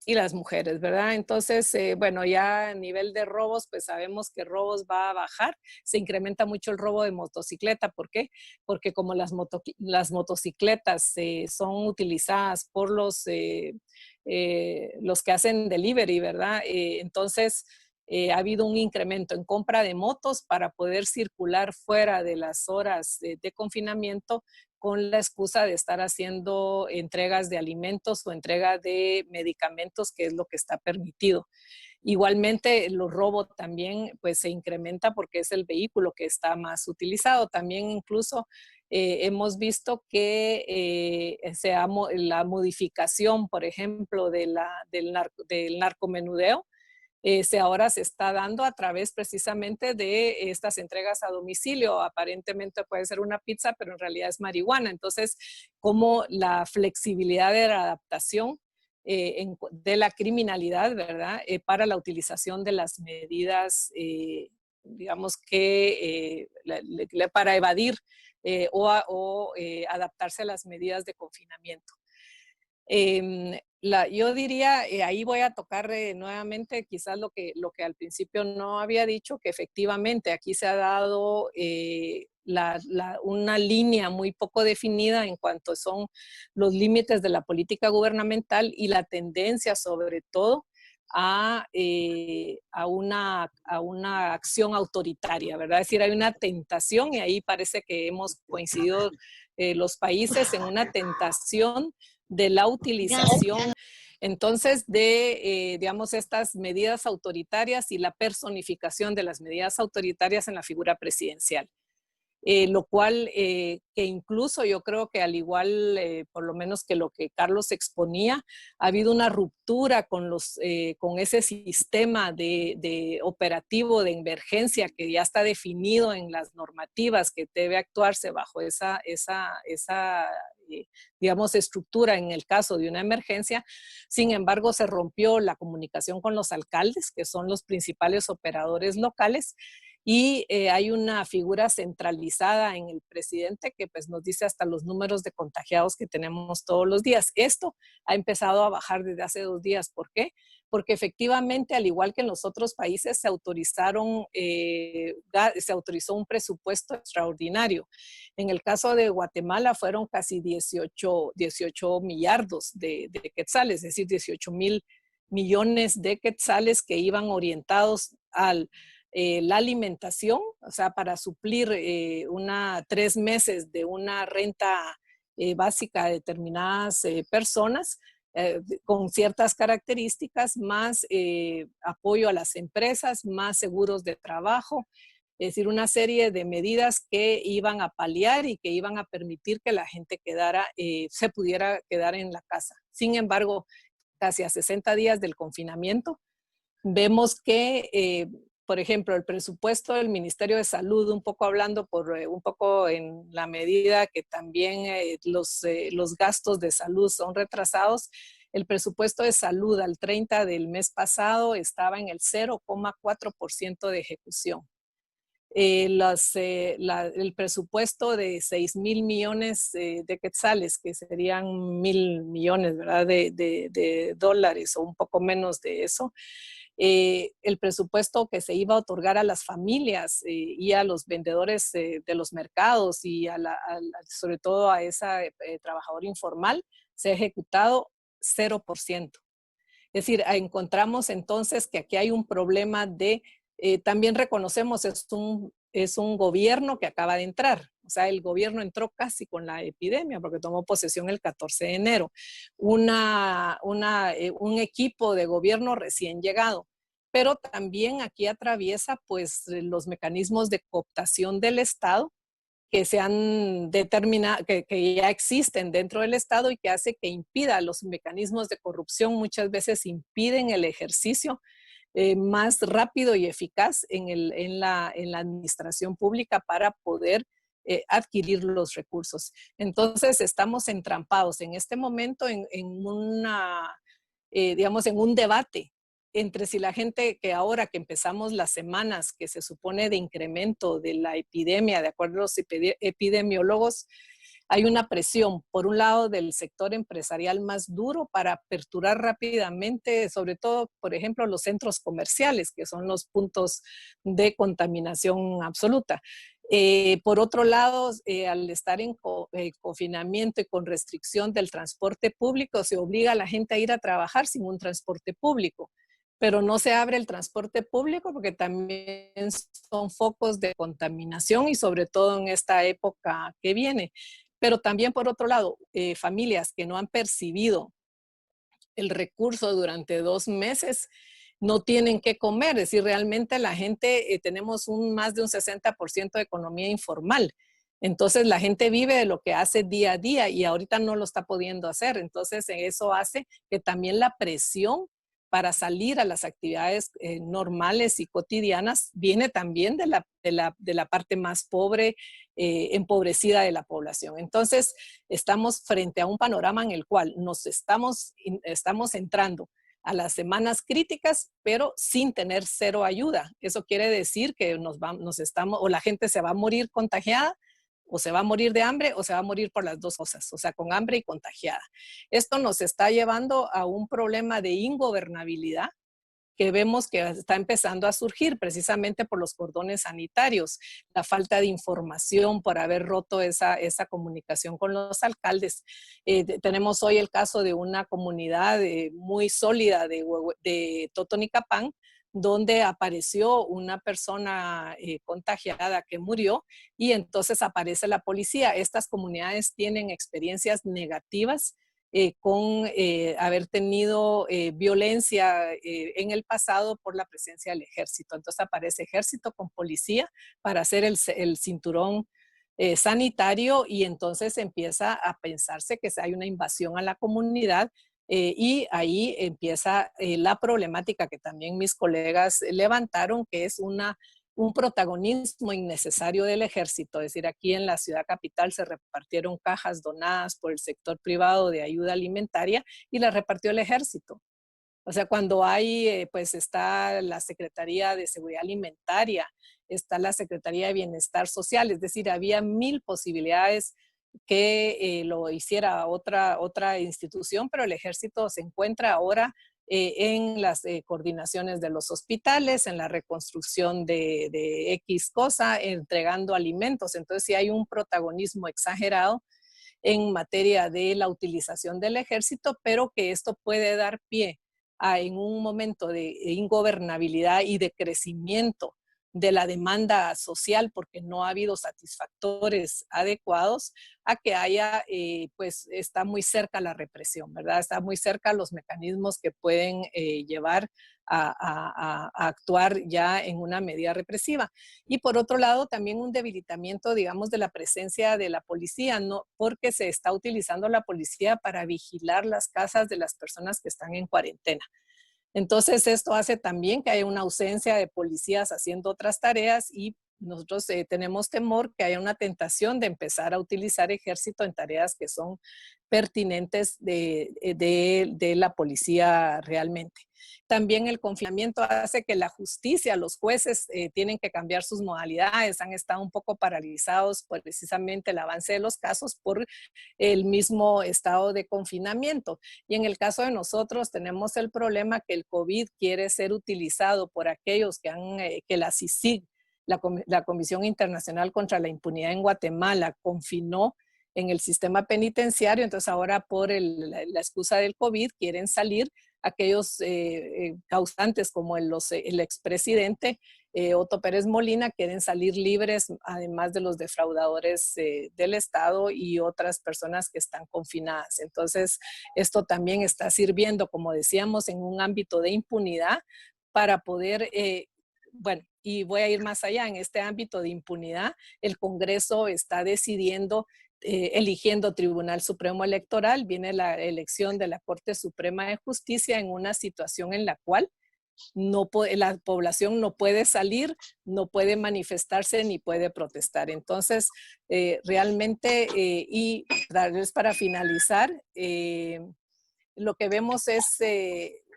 las mujeres, ¿verdad? Entonces, bueno, ya a nivel de robos, pues sabemos que robos va a bajar. Se incrementa mucho el robo de motocicleta. ¿Por qué? Porque como las motocicletas son utilizadas por los que hacen delivery, ¿verdad? Entonces, ha habido un incremento en compra de motos para poder circular fuera de las horas de confinamiento con la excusa de estar haciendo entregas de alimentos o entrega de medicamentos, que es lo que está permitido. Igualmente, los robos también pues, se incrementa porque es el vehículo que está más utilizado. También incluso hemos visto que la modificación, por ejemplo, del narcomenudeo, ahora se está dando a través precisamente de estas entregas a domicilio. Aparentemente puede ser una pizza, pero en realidad es marihuana. Entonces, como la flexibilidad de la adaptación de la criminalidad, ¿verdad? Para la utilización de las medidas, digamos que para evadir o adaptarse a las medidas de confinamiento. Yo diría, ahí voy a tocar nuevamente quizás lo que al principio no había dicho, que efectivamente aquí se ha dado una línea muy poco definida en cuanto son los límites de la política gubernamental y la tendencia sobre todo a una acción autoritaria, ¿verdad? Es decir, hay una tentación y ahí parece que hemos coincidido los países en una tentación de la utilización, entonces, digamos, estas medidas autoritarias y la personificación de las medidas autoritarias en la figura presidencial. Lo cual, que incluso yo creo que al igual, por lo menos que lo que Carlos exponía, ha habido una ruptura con ese sistema de operativo de emergencia que ya está definido en las normativas que debe actuarse bajo esa digamos, estructura en el caso de una emergencia. Sin embargo, se rompió la comunicación con los alcaldes, que son los principales operadores locales, y hay una figura centralizada en el presidente que pues nos dice hasta los números de contagiados que tenemos todos los días. Esto ha empezado a bajar desde hace 2 días. ¿Por qué? Porque efectivamente, al igual que en los otros países, se autorizó un presupuesto extraordinario. En el caso de Guatemala fueron casi 18 millardos de quetzales, es decir, 18,000 millones de quetzales que iban orientados a la alimentación, o sea, para suplir 3 meses de una renta básica de determinadas personas, con ciertas características, más apoyo a las empresas, más seguros de trabajo, es decir, una serie de medidas que iban a paliar y que iban a permitir que la gente se pudiera quedar en la casa. Sin embargo, casi a 60 días del confinamiento, vemos que, por ejemplo, el presupuesto del Ministerio de Salud, un poco hablando un poco en la medida que también los gastos de salud son retrasados, el presupuesto de salud al 30 del mes pasado estaba en el 0,4% de ejecución. El presupuesto de 6,000 millones de quetzales, que serían 1,000 millones, ¿verdad? de dólares o un poco menos de eso, el presupuesto que se iba a otorgar a las familias y a los vendedores de los mercados y sobre todo a ese trabajador informal, se ha ejecutado 0%. Es decir, encontramos entonces que aquí hay un problema de, también reconocemos, es un gobierno que acaba de entrar. O sea, el gobierno entró casi con la epidemia porque tomó posesión el 14 de enero. Un equipo de gobierno recién llegado. Pero también aquí atraviesa pues los mecanismos de cooptación del Estado que se han determinado, que ya existen dentro del Estado y que hace que impida los mecanismos de corrupción, muchas veces impiden el ejercicio más rápido y eficaz en la administración pública para poder adquirir los recursos. Entonces, estamos entrampados en este momento digamos, en un debate entre si la gente que ahora que empezamos las semanas que se supone de incremento de la epidemia, de acuerdo a los epidemiólogos, hay una presión, por un lado, del sector empresarial más duro para aperturar rápidamente, sobre todo, por ejemplo, los centros comerciales, que son los puntos de contaminación absoluta. Por otro lado, al estar en confinamiento y con restricción del transporte público, se obliga a la gente a ir a trabajar sin un transporte público. Pero no se abre el transporte público porque también son focos de contaminación y sobre todo en esta época que viene. Pero también, por otro lado, familias que no han percibido el recurso durante 2 meses no tienen qué comer. Es decir, realmente la gente, tenemos más de un 60% de economía informal. Entonces la gente vive de lo que hace día a día y ahorita no lo está pudiendo hacer. Entonces eso hace que también la presión para salir a las actividades normales y cotidianas viene también de la parte más pobre, empobrecida de la población. Entonces, estamos frente a un panorama en el cual estamos entrando a las semanas críticas, pero sin tener cero ayuda. Eso quiere decir que o la gente se va a morir contagiada, o se va a morir de hambre, o se va a morir por las dos cosas, o sea, con hambre y contagiada. Esto nos está llevando a un problema de ingobernabilidad que vemos que está empezando a surgir precisamente por los cordones sanitarios, la falta de información por haber roto esa comunicación con los alcaldes. Tenemos hoy el caso de una comunidad muy sólida de Totonicapán, donde apareció una persona contagiada que murió y entonces aparece la policía. Estas comunidades tienen experiencias negativas con haber tenido violencia en el pasado por la presencia del ejército. Entonces aparece ejército con policía para hacer el cinturón sanitario y entonces empieza a pensarse que hay una invasión a la comunidad y ahí empieza la problemática que también mis colegas levantaron, que es un protagonismo innecesario del ejército. Es decir, aquí en la ciudad capital se repartieron cajas donadas por el sector privado de ayuda alimentaria y las repartió el ejército. O sea, cuando pues está la Secretaría de Seguridad Alimentaria, está la Secretaría de Bienestar Social, es decir, había 1000 posibilidades que lo hiciera otra institución, pero el ejército se encuentra ahora en las coordinaciones de los hospitales, en la reconstrucción de X cosa, entregando alimentos. Entonces, sí hay un protagonismo exagerado en materia de la utilización del ejército, pero que esto puede dar pie en un momento de ingobernabilidad y de crecimiento de la demanda social porque no ha habido satisfactores adecuados a que haya, pues está muy cerca la represión, ¿verdad? Está muy cerca los mecanismos que pueden llevar a actuar ya en una medida represiva. Y por otro lado, también un debilitamiento, digamos, de la presencia de la policía, ¿no? Porque se está utilizando la policía para vigilar las casas de las personas que están en cuarentena. Entonces, esto hace también que haya una ausencia de policías haciendo otras tareas y nosotros tenemos temor que haya una tentación de empezar a utilizar ejército en tareas que son pertinentes de la policía realmente. También el confinamiento hace que la justicia, los jueces tienen que cambiar sus modalidades, han estado un poco paralizados por precisamente el avance de los casos por el mismo estado de confinamiento. Y en el caso de nosotros tenemos el problema que el COVID quiere ser utilizado por aquellos que la CICIG, la Comisión Internacional contra la Impunidad en Guatemala, confinó en el sistema penitenciario. Entonces ahora por la excusa del COVID quieren salir aquellos causantes como el expresidente Otto Pérez Molina, quieren salir libres, además de los defraudadores del Estado y otras personas que están confinadas. Entonces, esto también está sirviendo, como decíamos, en un ámbito de impunidad para poder, bueno, y voy a ir más allá, en este ámbito de impunidad, el Congreso está decidiendo, eligiendo Tribunal Supremo Electoral, viene la elección de la Corte Suprema de Justicia en una situación en la cual la población no puede salir, no puede manifestarse ni puede protestar. Entonces, realmente, y tal vez para finalizar, lo que vemos es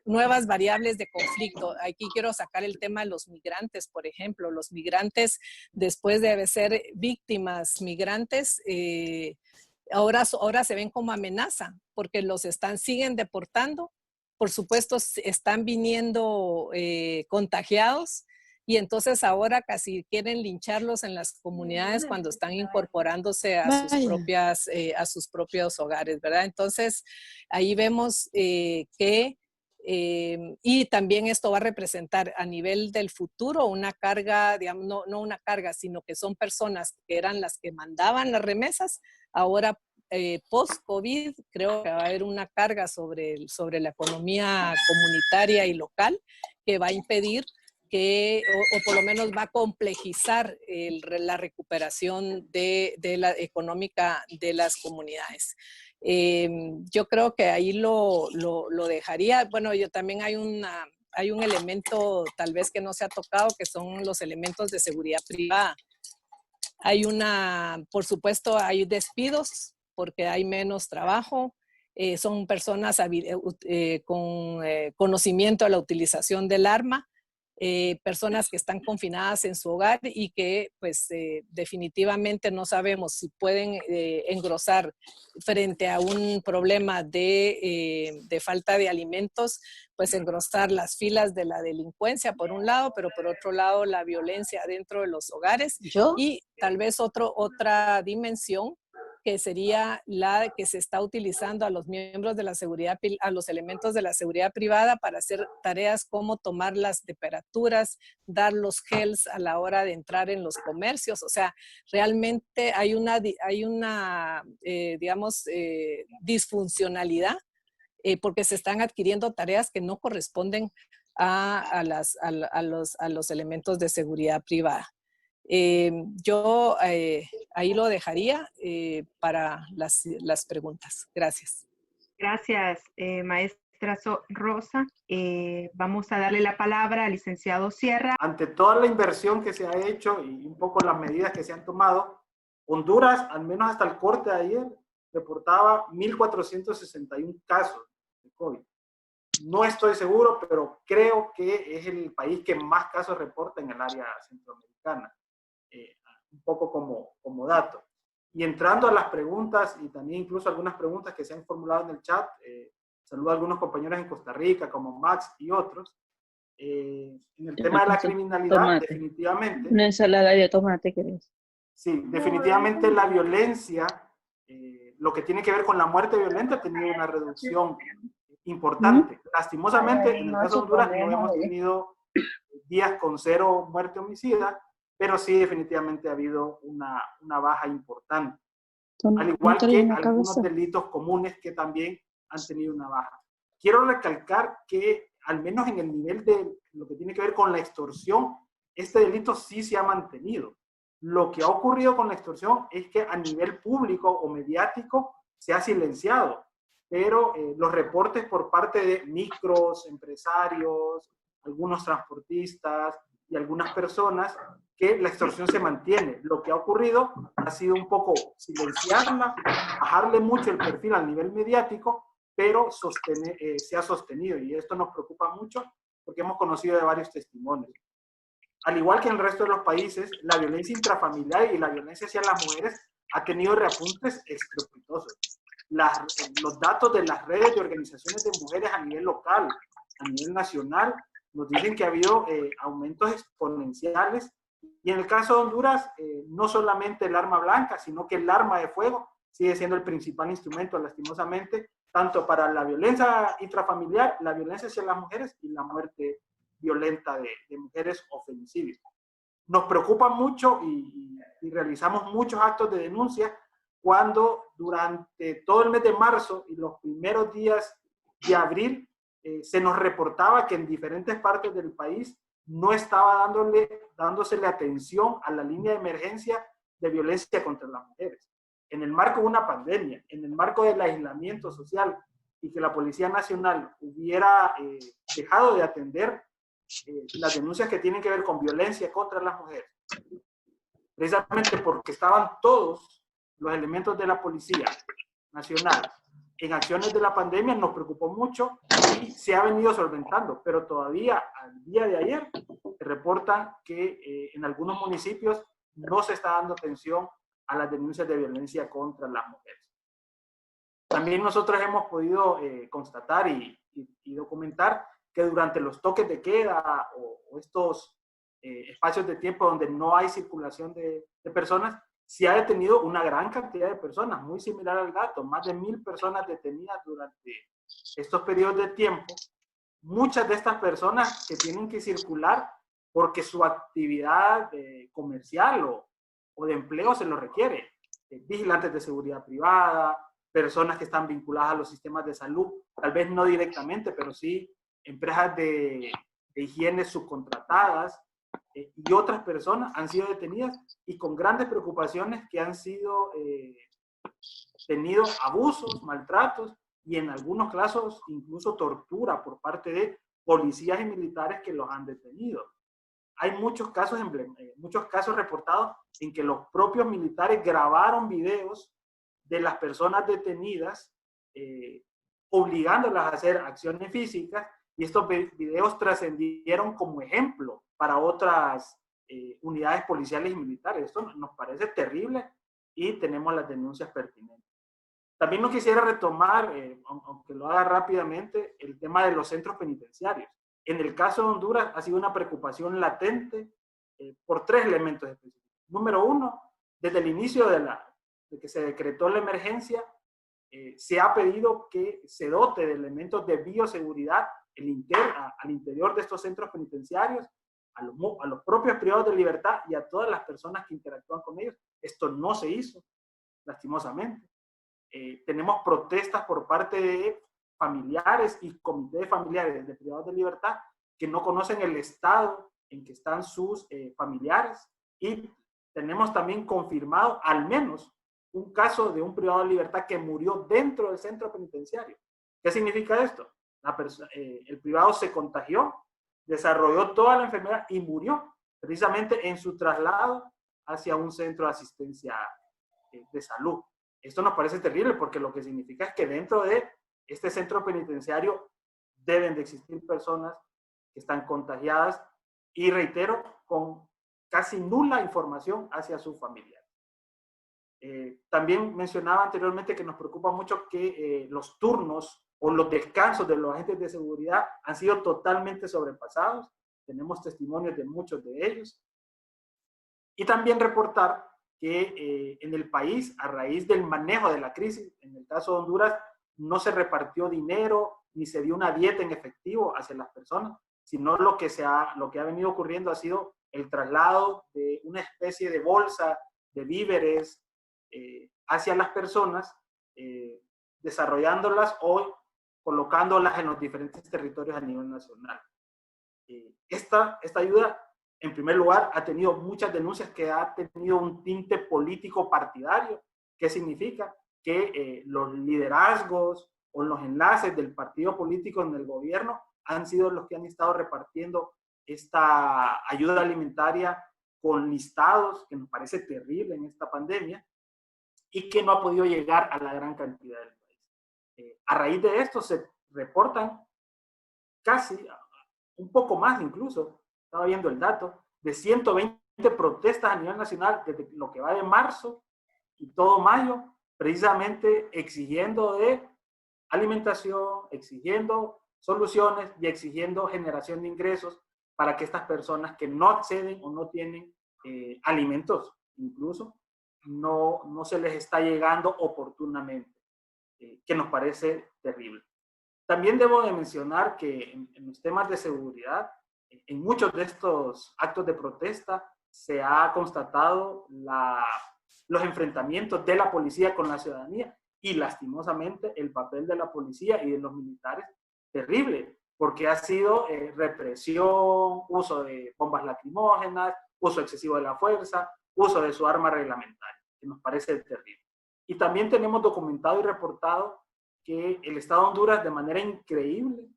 nuevas variables de conflicto. Aquí quiero sacar el tema de los migrantes, por ejemplo. Los migrantes, después de ser víctimas migrantes, ahora se ven como amenaza porque siguen deportando. Por supuesto, están viniendo contagiados y entonces ahora casi quieren lincharlos en las comunidades cuando están incorporándose a sus propios hogares, ¿verdad? Entonces, ahí vemos que, y también esto va a representar a nivel del futuro una carga, digamos, no una carga, sino que son personas que eran las que mandaban las remesas, ahora post-COVID creo que va a haber una carga sobre la economía comunitaria y local que va a impedir que, o por lo menos va a complejizar la recuperación de la económica de las comunidades. Yo creo que ahí lo dejaría. Bueno, yo también hay un elemento tal vez que no se ha tocado, que son los elementos de seguridad privada. Por supuesto, hay despidos porque hay menos trabajo, son personas con conocimiento de la utilización del arma, personas que están confinadas en su hogar y que pues definitivamente no sabemos si pueden engrosar frente a un problema de falta de alimentos, pues engrosar las filas de la delincuencia por un lado, pero por otro lado la violencia dentro de los hogares y tal vez otra dimensión que sería la que se está utilizando a los miembros de la seguridad, a los elementos de la seguridad privada para hacer tareas como tomar las temperaturas, dar los gels a la hora de entrar en los comercios. O sea, realmente hay una disfuncionalidad porque se están adquiriendo tareas que no corresponden a los elementos de seguridad privada. Yo ahí lo dejaría para las preguntas. Gracias. Gracias, maestra Rosa. Vamos a darle la palabra al licenciado Sierra. Ante toda la inversión que se ha hecho y un poco las medidas que se han tomado, Honduras, al menos hasta el corte de ayer, reportaba 1.461 casos de COVID. No estoy seguro, pero creo que es el país que más casos reporta en el área centroamericana. Un poco como dato. Y entrando a las preguntas y también incluso algunas preguntas que se han formulado en el chat, saludo a algunos compañeros en Costa Rica como Max y otros. En el tema de la criminalidad, definitivamente. Una ensalada de tomate, ¿querés? Sí, definitivamente la violencia, lo que tiene que ver con la muerte violenta, ha tenido una reducción importante. Lastimosamente, en el caso de Honduras no hemos tenido días con 0 muerte homicida, pero sí definitivamente ha habido una baja importante. Al igual que algunos delitos comunes que también han tenido una baja. Quiero recalcar que al menos en el nivel de lo que tiene que ver con la extorsión, este delito sí se ha mantenido. Lo que ha ocurrido con la extorsión es que a nivel público o mediático se ha silenciado, pero los reportes por parte de micros, empresarios, algunos transportistas y algunas personas, que la extorsión se mantiene. Lo que ha ocurrido ha sido un poco silenciarla, bajarle mucho el perfil al nivel mediático, pero se ha sostenido, y esto nos preocupa mucho porque hemos conocido de varios testimonios. Al igual que en el resto de los países, la violencia intrafamiliar y la violencia hacia las mujeres ha tenido reapuntes estrepitosos. Los datos de las redes de organizaciones de mujeres a nivel local, a nivel nacional, nos dicen que ha habido aumentos exponenciales. Y en el caso de Honduras, no solamente el arma blanca, sino que el arma de fuego sigue siendo el principal instrumento, lastimosamente, tanto para la violencia intrafamiliar, la violencia hacia las mujeres y la muerte violenta de mujeres o femicidios. Nos preocupa mucho y realizamos muchos actos de denuncia cuando durante todo el mes de marzo y los primeros días de abril se nos reportaba que en diferentes partes del país no estaba dándosele atención a la línea de emergencia de violencia contra las mujeres. En el marco de una pandemia, en el marco del aislamiento social y que la Policía Nacional hubiera dejado de atender las denuncias que tienen que ver con violencia contra las mujeres, precisamente porque estaban todos los elementos de la Policía Nacional en acciones de la pandemia, nos preocupó mucho y se ha venido solventando, pero todavía al día de ayer se reporta que en algunos municipios no se está dando atención a las denuncias de violencia contra las mujeres. También nosotros hemos podido constatar y documentar que durante los toques de queda o estos espacios de tiempo donde no hay circulación de personas, se ha detenido una gran cantidad de personas, muy similar al dato, más de 1000 personas detenidas durante estos periodos de tiempo. Muchas de estas personas que tienen que circular porque su actividad comercial o de empleo se lo requiere. Vigilantes de seguridad privada, personas que están vinculadas a los sistemas de salud, tal vez no directamente, pero sí empresas de higiene subcontratadas, y otras personas han sido detenidas y con grandes preocupaciones que han sido tenido abusos, maltratos y en algunos casos incluso tortura por parte de policías y militares que los han detenido. Hay muchos casos reportados en que los propios militares grabaron videos de las personas detenidas, obligándolas a hacer acciones físicas, y estos videos trascendieron como ejemplo para otras unidades policiales y militares. Esto nos parece terrible y tenemos las denuncias pertinentes. También no quisiera retomar, aunque lo haga rápidamente, el tema de los centros penitenciarios. En el caso de Honduras ha sido una preocupación latente por 3 elementos específicos. Número 1, desde el inicio de que se decretó la emergencia, se ha pedido que se dote de elementos de bioseguridad al interior de estos centros penitenciarios, a los propios privados de libertad y a todas las personas que interactúan con ellos. Esto no se hizo, lastimosamente. Tenemos protestas por parte de familiares y comités de familiares de privados de libertad que no conocen el estado en que están sus familiares, y tenemos también confirmado al menos un caso de un privado de libertad que murió dentro del centro penitenciario. ¿Qué significa esto? El privado se contagió, desarrolló toda la enfermedad y murió precisamente en su traslado hacia un centro de asistencia de salud. Esto nos parece terrible porque lo que significa es que dentro de este centro penitenciario deben de existir personas que están contagiadas y, reitero, con casi nula información hacia sus familiares. También mencionaba anteriormente que nos preocupa mucho que los turnos o los descansos de los agentes de seguridad han sido totalmente sobrepasados. Tenemos testimonios de muchos de ellos. Y también reportar que en el país, a raíz del manejo de la crisis, en el caso de Honduras, no se repartió dinero ni se dio una dieta en efectivo hacia las personas, sino lo que ha venido ocurriendo ha sido el traslado de una especie de bolsa de víveres hacia las personas, desarrollándolas o colocándolas en los diferentes territorios a nivel nacional. Esta ayuda, en primer lugar, ha tenido muchas denuncias que ha tenido un tinte político partidario. ¿Qué significa? Que los liderazgos o los enlaces del partido político en el gobierno han sido los que han estado repartiendo esta ayuda alimentaria con listados, que nos parece terrible en esta pandemia, y que no ha podido llegar a la gran cantidad del país. A raíz de esto se reportan casi, un poco más incluso, estaba viendo el dato, de 120 protestas a nivel nacional desde lo que va de marzo y todo mayo, precisamente exigiendo de alimentación, exigiendo soluciones y exigiendo generación de ingresos para que estas personas que no acceden o no tienen alimentos incluso no se les está llegando oportunamente, que nos parece terrible. También debo de mencionar que en los temas de seguridad, en muchos de estos actos de protesta se ha constatado los enfrentamientos de la policía con la ciudadanía y lastimosamente el papel de la policía y de los militares terrible, porque ha sido represión, uso de bombas lacrimógenas, uso excesivo de la fuerza, uso de su arma reglamentaria, que nos parece terrible. Y también tenemos documentado y reportado que el Estado de Honduras de manera increíble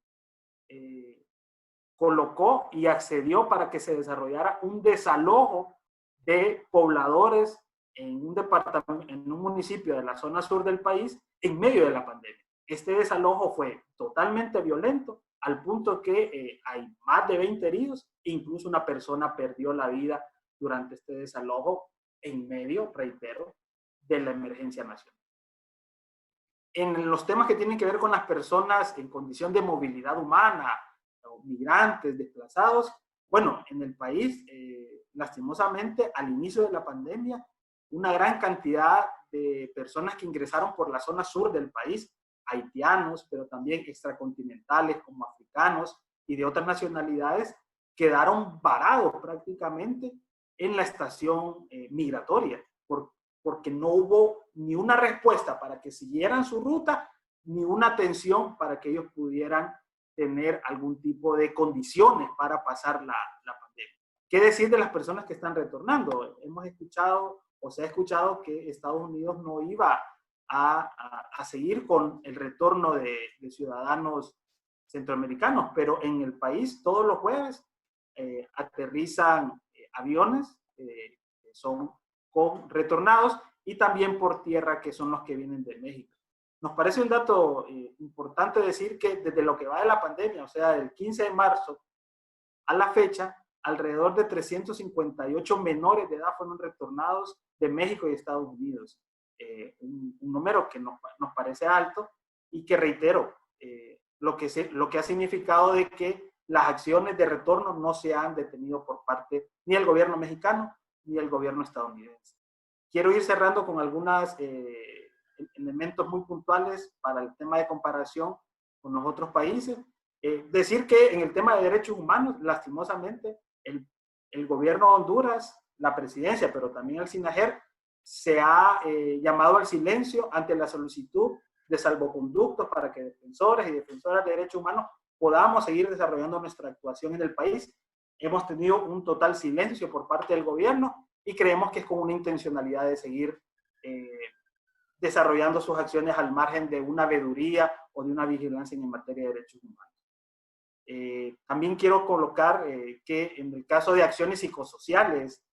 colocó y accedió para que se desarrollara un desalojo de pobladores en un departamento, en un municipio de la zona sur del país en medio de la pandemia. Este desalojo fue totalmente violento al punto que hay más de 20 heridos e incluso una persona perdió la vida durante este desalojo en medio, reitero, de la emergencia nacional. En los temas que tienen que ver con las personas en condición de movilidad humana, o migrantes, desplazados, bueno, en el país, lastimosamente, al inicio de la pandemia, una gran cantidad de personas que ingresaron por la zona sur del país, haitianos, pero también extracontinentales como africanos y de otras nacionalidades, quedaron varados prácticamente en la estación migratoria, porque no hubo ni una respuesta para que siguieran su ruta, ni una atención para que ellos pudieran tener algún tipo de condiciones para pasar la pandemia. ¿Qué decir de las personas que están retornando? Hemos escuchado o se ha escuchado que Estados Unidos no iba a seguir con el retorno de ciudadanos centroamericanos, pero en el país todos los jueves aterrizan aviones que son con retornados y también por tierra que son los que vienen de México. Nos parece un dato importante decir que desde lo que va de la pandemia, o sea, del 15 de marzo a la fecha, alrededor de 358 menores de edad fueron retornados de México y Estados Unidos. Un número que nos parece alto y que, reitero, lo que ha significado de que las acciones de retorno no se han detenido por parte ni del gobierno mexicano ni del gobierno estadounidense. Quiero ir cerrando con algunos elementos muy puntuales para el tema de comparación con los otros países. Decir que en el tema de derechos humanos, lastimosamente, el gobierno de Honduras, la presidencia, pero también el SINAGER, se ha llamado al silencio ante la solicitud de salvoconductos para que defensores y defensoras de derechos humanos podamos seguir desarrollando nuestra actuación en el país. Hemos tenido un total silencio por parte del gobierno y creemos que es con una intencionalidad de seguir desarrollando sus acciones al margen de una veeduría o de una vigilancia en materia de derechos humanos. También quiero colocar que en el caso de acciones psicosociales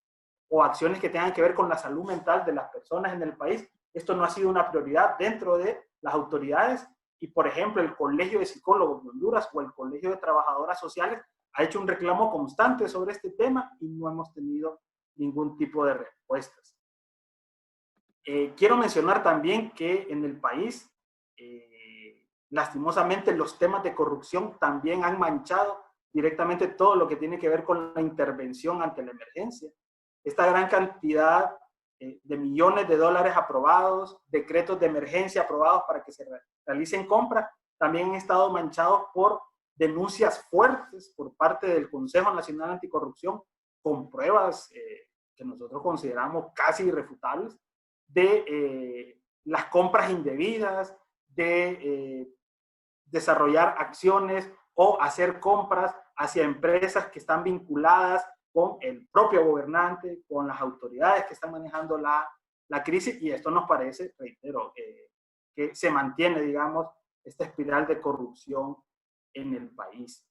o acciones que tengan que ver con la salud mental de las personas en el país, esto no ha sido una prioridad dentro de las autoridades y, por ejemplo, el Colegio de Psicólogos de Honduras o el Colegio de Trabajadoras Sociales ha hecho un reclamo constante sobre este tema y no hemos tenido ningún tipo de respuestas. Quiero mencionar también que en el país, lastimosamente, los temas de corrupción también han manchado directamente todo lo que tiene que ver con la intervención ante la emergencia. Esta gran cantidad de millones de dólares aprobados, decretos de emergencia aprobados para que se realicen compras, también han estado manchados por denuncias fuertes por parte del Consejo Nacional Anticorrupción, con pruebas que nosotros consideramos casi irrefutables, de las compras indebidas, de desarrollar acciones o hacer compras hacia empresas que están vinculadas con el propio gobernante, con las autoridades que están manejando la crisis, y esto nos parece, reitero, que se mantiene, digamos, esta espiral de corrupción en el país.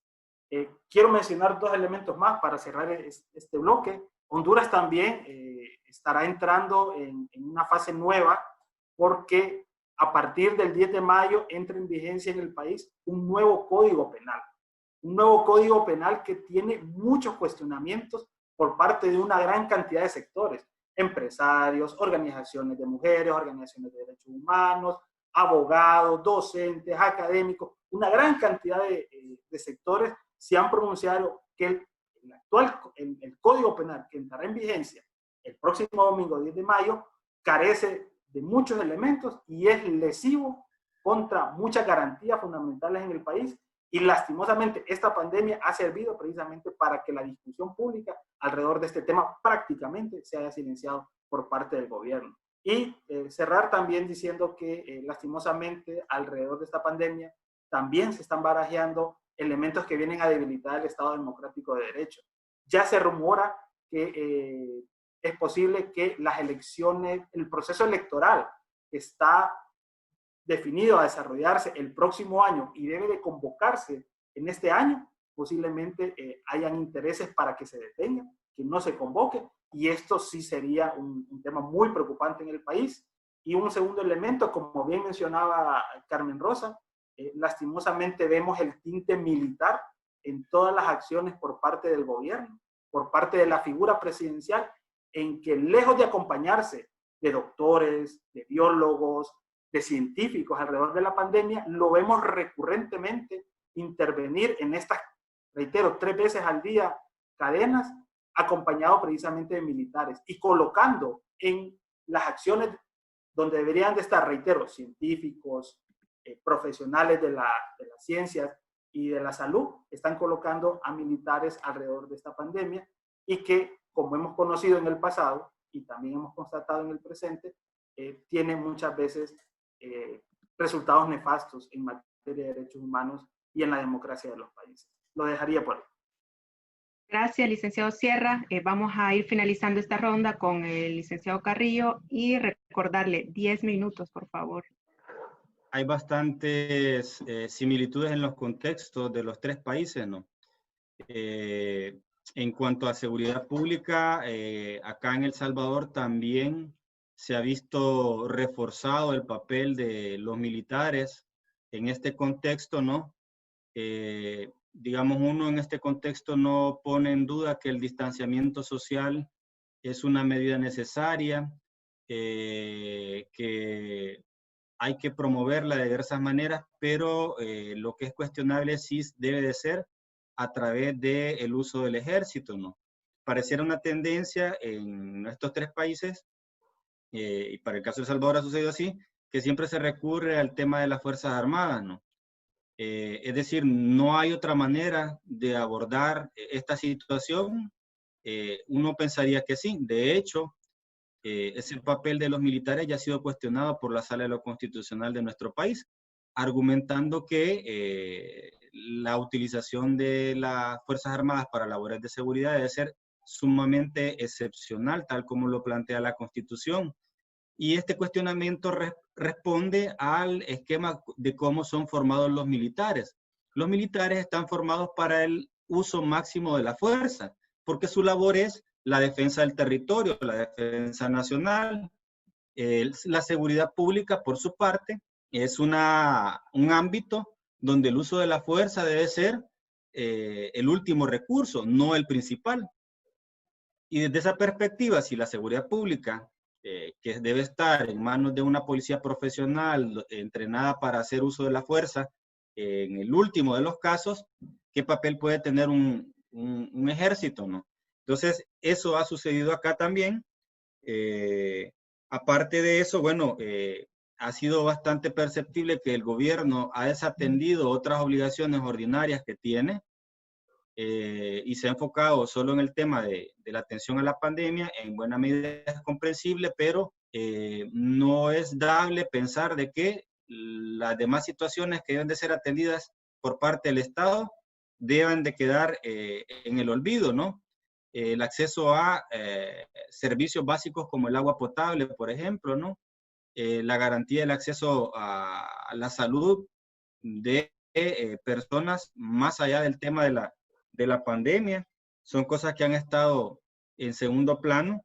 Quiero mencionar dos elementos más para cerrar este bloque. Honduras también estará entrando en una fase nueva porque a partir del 10 de mayo entra en vigencia en el país un nuevo código penal. Un nuevo código penal que tiene muchos cuestionamientos por parte de una gran cantidad de sectores, empresarios, organizaciones de mujeres, organizaciones de derechos humanos, abogados, docentes, académicos, una gran cantidad de sectores se han pronunciado que el código penal que entrará en vigencia el próximo domingo 10 de mayo carece de muchos elementos y es lesivo contra muchas garantías fundamentales en el país. Y lastimosamente esta pandemia ha servido precisamente para que la discusión pública alrededor de este tema prácticamente se haya silenciado por parte del gobierno. Y cerrar también diciendo que lastimosamente alrededor de esta pandemia también se están barajeando elementos que vienen a debilitar el Estado Democrático de Derecho. Ya se rumora que es posible que las elecciones, el proceso electoral que está definido a desarrollarse el próximo año y debe de convocarse en este año, posiblemente hayan intereses para que se detenga, que no se convoque, y esto sí sería un tema muy preocupante en el país. Y un segundo elemento, como bien mencionaba Carmen Rosa, lastimosamente vemos el tinte militar en todas las acciones por parte del gobierno, por parte de la figura presidencial, en que lejos de acompañarse de doctores, de biólogos, de científicos alrededor de la pandemia, lo vemos recurrentemente intervenir en estas, reitero, 3 veces al día cadenas, acompañado precisamente de militares y colocando en las acciones donde deberían de estar, reitero, científicos, profesionales de las ciencias y de la salud, están colocando a militares alrededor de esta pandemia y que, como hemos conocido en el pasado y también hemos constatado en el presente, tiene muchas veces resultados nefastos en materia de derechos humanos y en la democracia de los países. Lo dejaría por ahí. Gracias, licenciado Sierra. Vamos a ir finalizando esta ronda con el licenciado Carrillo y recordarle 10 minutos, por favor. Hay bastantes similitudes en los contextos de los 3 países, ¿no? En cuanto a seguridad pública, acá en El Salvador también se ha visto reforzado el papel de los militares en este contexto, ¿no? Digamos, uno en este contexto no pone en duda que el distanciamiento social es una medida necesaria, que hay que promoverla de diversas maneras, pero lo que es cuestionable sí debe de ser a través del uso del ejército, ¿no? Pareciera una tendencia en estos 3 países, y para el caso de El Salvador ha sucedido así, que siempre se recurre al tema de las Fuerzas Armadas, ¿no? Es decir, no hay otra manera de abordar esta situación. Uno pensaría que sí. De hecho, ese papel de los militares ya ha sido cuestionado por la Sala de lo Constitucional de nuestro país, argumentando que la utilización de las Fuerzas Armadas para labores de seguridad debe ser sumamente excepcional, tal como lo plantea la Constitución. Y este cuestionamiento responde al esquema de cómo son formados los militares. Los militares están formados para el uso máximo de la fuerza, porque su labor es la defensa del territorio, la defensa nacional. La seguridad pública, por su parte, es un ámbito donde el uso de la fuerza debe ser el último recurso, no el principal. Y desde esa perspectiva, si la seguridad pública, que debe estar en manos de una policía profesional entrenada para hacer uso de la fuerza, en el último de los casos, ¿qué papel puede tener un ejército, no? Entonces, eso ha sucedido acá también. Aparte de eso, bueno, ha sido bastante perceptible que el gobierno ha desatendido otras obligaciones ordinarias que tiene, y se ha enfocado solo en el tema de la atención a la pandemia. En buena medida es comprensible, pero no es dable pensar de que las demás situaciones que deben de ser atendidas por parte del Estado deben de quedar en el olvido, ¿no? El acceso a servicios básicos como el agua potable, por ejemplo, ¿no? La garantía del acceso a la salud de personas más allá del tema de la pandemia, son cosas que han estado en segundo plano.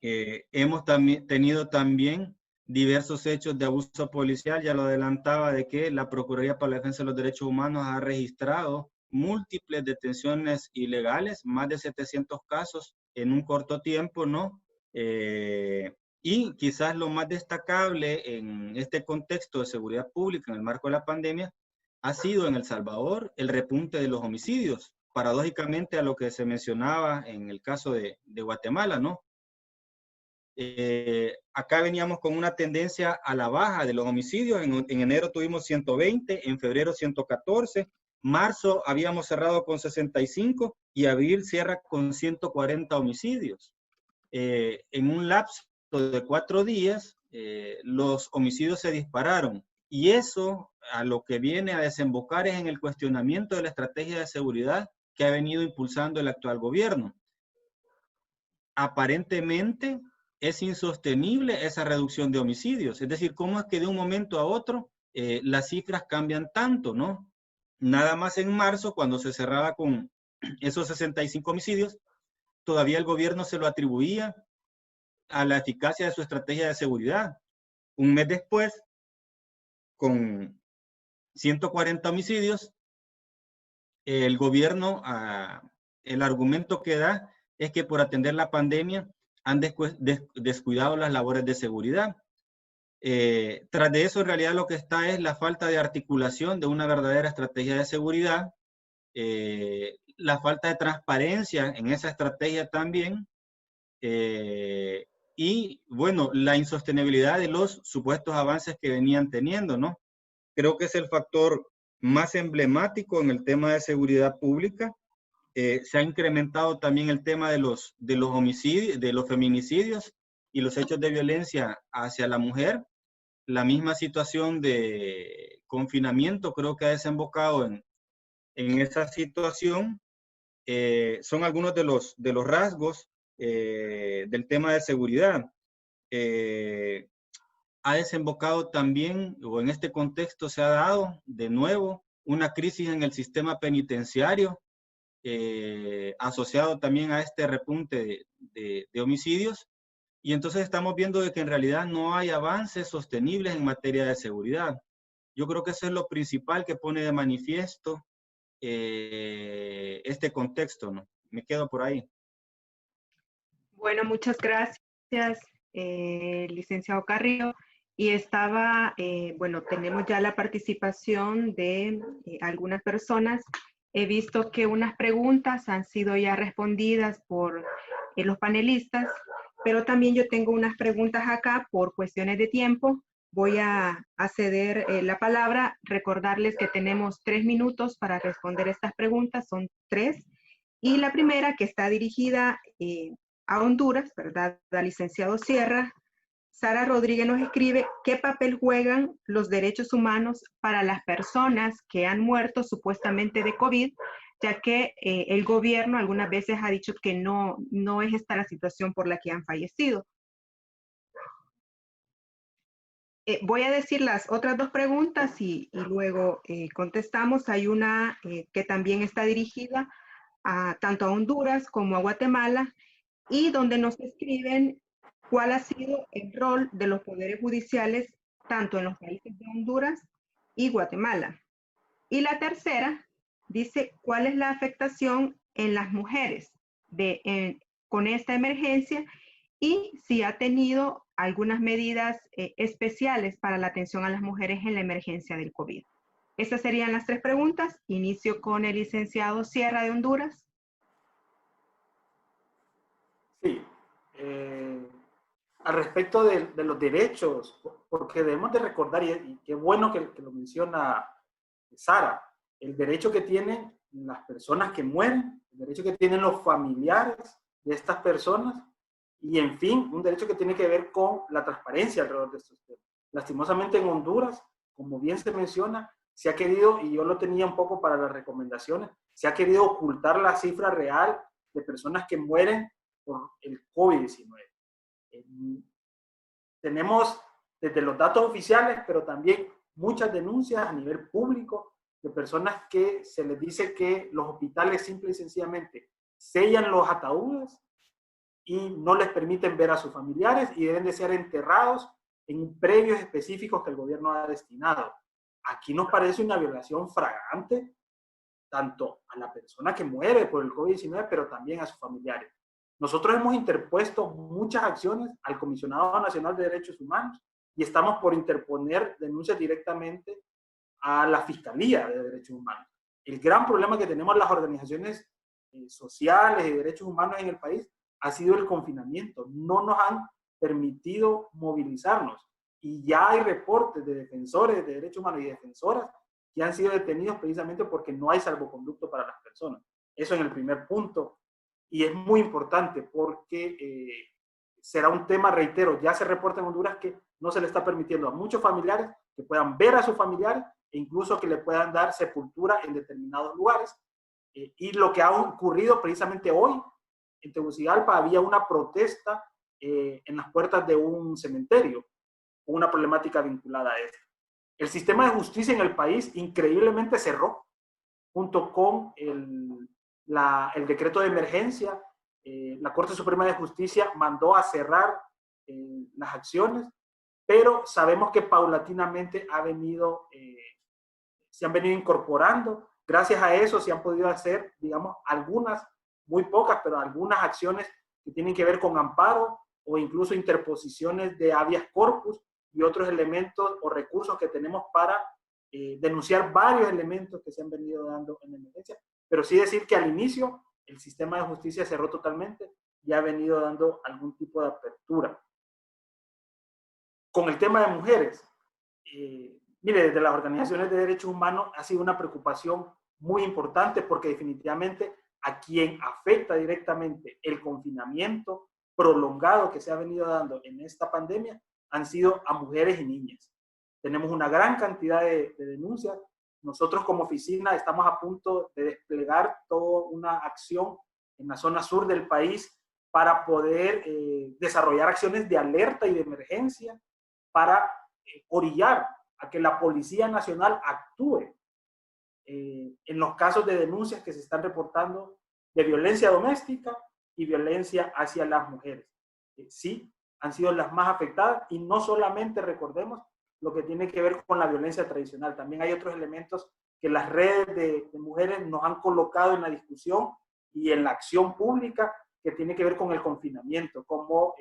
Hemos tenido también diversos hechos de abuso policial, ya lo adelantaba, de que la Procuraduría para la Defensa de los Derechos Humanos ha registrado múltiples detenciones ilegales, más de 700 casos en un corto tiempo, ¿no? Y quizás lo más destacable en este contexto de seguridad pública en el marco de la pandemia ha sido en El Salvador el repunte de los homicidios, paradójicamente a lo que se mencionaba en el caso de Guatemala, ¿no? acá veníamos con una tendencia a la baja de los homicidios. En enero tuvimos 120, en febrero 114, marzo habíamos cerrado con 65 y abril cierra con 140 homicidios. En un lapso de 4 días, los homicidios se dispararon. Y eso a lo que viene a desembocar es en el cuestionamiento de la estrategia de seguridad que ha venido impulsando el actual gobierno. Aparentemente es insostenible esa reducción de homicidios. Es decir, ¿cómo es que de un momento a otro las cifras cambian tanto, no? Nada más en marzo, cuando se cerraba con esos 65 homicidios, todavía el gobierno se lo atribuía a la eficacia de su estrategia de seguridad. Un mes después, con 140 homicidios, el gobierno, el argumento que da es que por atender la pandemia han descuidado las labores de seguridad. Tras de eso, en realidad lo que está es la falta de articulación de una verdadera estrategia de seguridad, la falta de transparencia en esa estrategia también, y bueno, la insostenibilidad de los supuestos avances que venían teniendo, ¿no? Creo que es el factor más emblemático en el tema de seguridad pública. Se ha incrementado también el tema de los homicidios, de los feminicidios y los hechos de violencia hacia la mujer. La misma situación de confinamiento creo que ha desembocado en esa situación. Son algunos de los rasgos del tema de seguridad. Ha desembocado también, o en este contexto se ha dado de nuevo una crisis en el sistema penitenciario, asociado también a este repunte de homicidios, y entonces estamos viendo de que en realidad no hay avances sostenibles en materia de seguridad. Yo creo que eso es lo principal que pone de manifiesto este contexto, ¿no? Me quedo por ahí. Bueno, muchas gracias, licenciado Carrillo. Y bueno, tenemos ya la participación de algunas personas. He visto que unas preguntas han sido ya respondidas por los panelistas, pero también yo tengo unas preguntas acá por cuestiones de tiempo. Voy a ceder la palabra, recordarles que tenemos 3 minutos para responder estas preguntas, son 3. Y la primera, que está dirigida a Honduras, ¿verdad? Al licenciado Sierra. Sara Rodríguez nos escribe, ¿qué papel juegan los derechos humanos para las personas que han muerto supuestamente de COVID? Ya que el gobierno algunas veces ha dicho que no es esta la situación por la que han fallecido. Voy a decir las otras 2 preguntas y luego contestamos. Hay una que también está dirigida tanto a Honduras como a Guatemala, y donde nos escriben cuál ha sido el rol de los poderes judiciales tanto en los países de Honduras y Guatemala. Y la tercera dice cuál es la afectación en las mujeres con esta emergencia y si ha tenido algunas medidas especiales para la atención a las mujeres en la emergencia del COVID. Esas serían las 3 preguntas. Inicio con el licenciado Sierra de Honduras. Sí. Al respecto de los derechos, porque debemos de recordar, y qué bueno que lo menciona Sara, el derecho que tienen las personas que mueren, el derecho que tienen los familiares de estas personas, y en fin, un derecho que tiene que ver con la transparencia alrededor de estos temas. Lastimosamente en Honduras, como bien se menciona, se ha querido, y yo lo tenía un poco para las recomendaciones, se ha querido ocultar la cifra real de personas que mueren por el COVID-19. Tenemos desde los datos oficiales, pero también muchas denuncias a nivel público de personas que se les dice que los hospitales simple y sencillamente sellan los ataúdes y no les permiten ver a sus familiares y deben de ser enterrados en predios específicos que el gobierno ha destinado. Aquí nos parece una violación flagrante tanto a la persona que muere por el COVID-19, pero también a sus familiares. Nosotros hemos interpuesto muchas acciones al Comisionado Nacional de Derechos Humanos y estamos por interponer denuncias directamente a la Fiscalía de Derechos Humanos. El gran problema que tenemos las organizaciones sociales y de derechos humanos en el país ha sido el confinamiento. No nos han permitido movilizarnos. Y ya hay reportes de defensores de derechos humanos y defensoras que han sido detenidos precisamente porque no hay salvoconducto para las personas. Eso en el primer punto. Y es muy importante porque será un tema, reitero, ya se reporta en Honduras que no se le está permitiendo a muchos familiares que puedan ver a sus familiares e incluso que le puedan dar sepultura en determinados lugares. Y lo que ha ocurrido precisamente hoy en Tegucigalpa, había una protesta en las puertas de un cementerio, una problemática vinculada a esto. El sistema de justicia en el país increíblemente cerró, junto con el decreto de emergencia. La Corte Suprema de Justicia mandó a cerrar las acciones, pero sabemos que paulatinamente se han venido incorporando. Gracias a eso se han podido hacer, digamos, algunas, muy pocas, pero algunas acciones que tienen que ver con amparo o incluso interposiciones de habeas corpus y otros elementos o recursos que tenemos para denunciar varios elementos que se han venido dando en la emergencia. Pero sí decir que al inicio el sistema de justicia cerró totalmente y ha venido dando algún tipo de apertura. Con el tema de mujeres, mire, desde las organizaciones de derechos humanos ha sido una preocupación muy importante porque definitivamente a quien afecta directamente el confinamiento prolongado que se ha venido dando en esta pandemia han sido a mujeres y niñas. Tenemos una gran cantidad de denuncias. Nosotros como oficina estamos a punto de desplegar toda una acción en la zona sur del país para poder desarrollar acciones de alerta y de emergencia para orillar a que la Policía Nacional actúe en los casos de denuncias que se están reportando de violencia doméstica y violencia hacia las mujeres. Sí, han sido las más afectadas y no solamente recordemos lo que tiene que ver con la violencia tradicional, también hay otros elementos que las redes de mujeres nos han colocado en la discusión y en la acción pública que tiene que ver con el confinamiento, como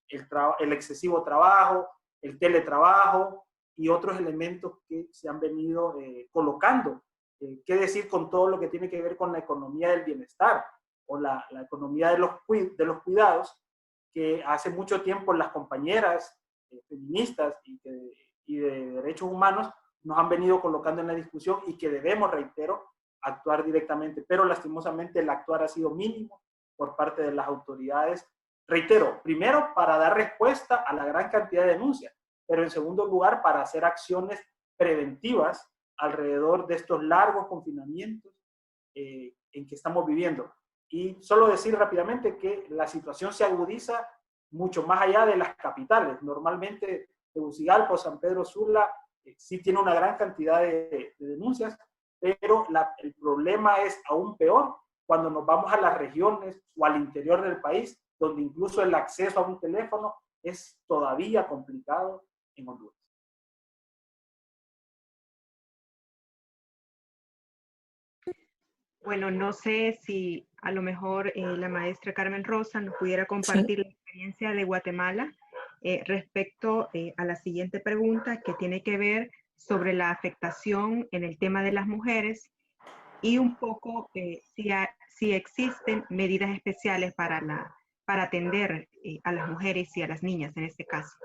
el excesivo trabajo, el teletrabajo y otros elementos que se han venido colocando. ¿Qué decir con todo lo que tiene que ver con la economía del bienestar o la economía de los cuidados, que hace mucho tiempo las compañeras feministas y de derechos humanos nos han venido colocando en la discusión y que debemos, reitero, actuar directamente, pero lastimosamente el actuar ha sido mínimo por parte de las autoridades. Reitero, primero para dar respuesta a la gran cantidad de denuncias, pero en segundo lugar para hacer acciones preventivas alrededor de estos largos confinamientos en que estamos viviendo. Y solo decir rápidamente que la situación se agudiza mucho más allá de las capitales. Normalmente Tegucigalpa o San Pedro Sula sí tiene una gran cantidad de denuncias, pero el problema es aún peor cuando nos vamos a las regiones o al interior del país, donde incluso el acceso a un teléfono es todavía complicado en Honduras. Bueno, no sé si a lo mejor la maestra Carmen Rosa nos pudiera compartir Sí. la experiencia de Guatemala respecto a la siguiente pregunta que tiene que ver sobre la afectación en el tema de las mujeres y un poco si existen medidas especiales para atender a las mujeres y a las niñas en este caso.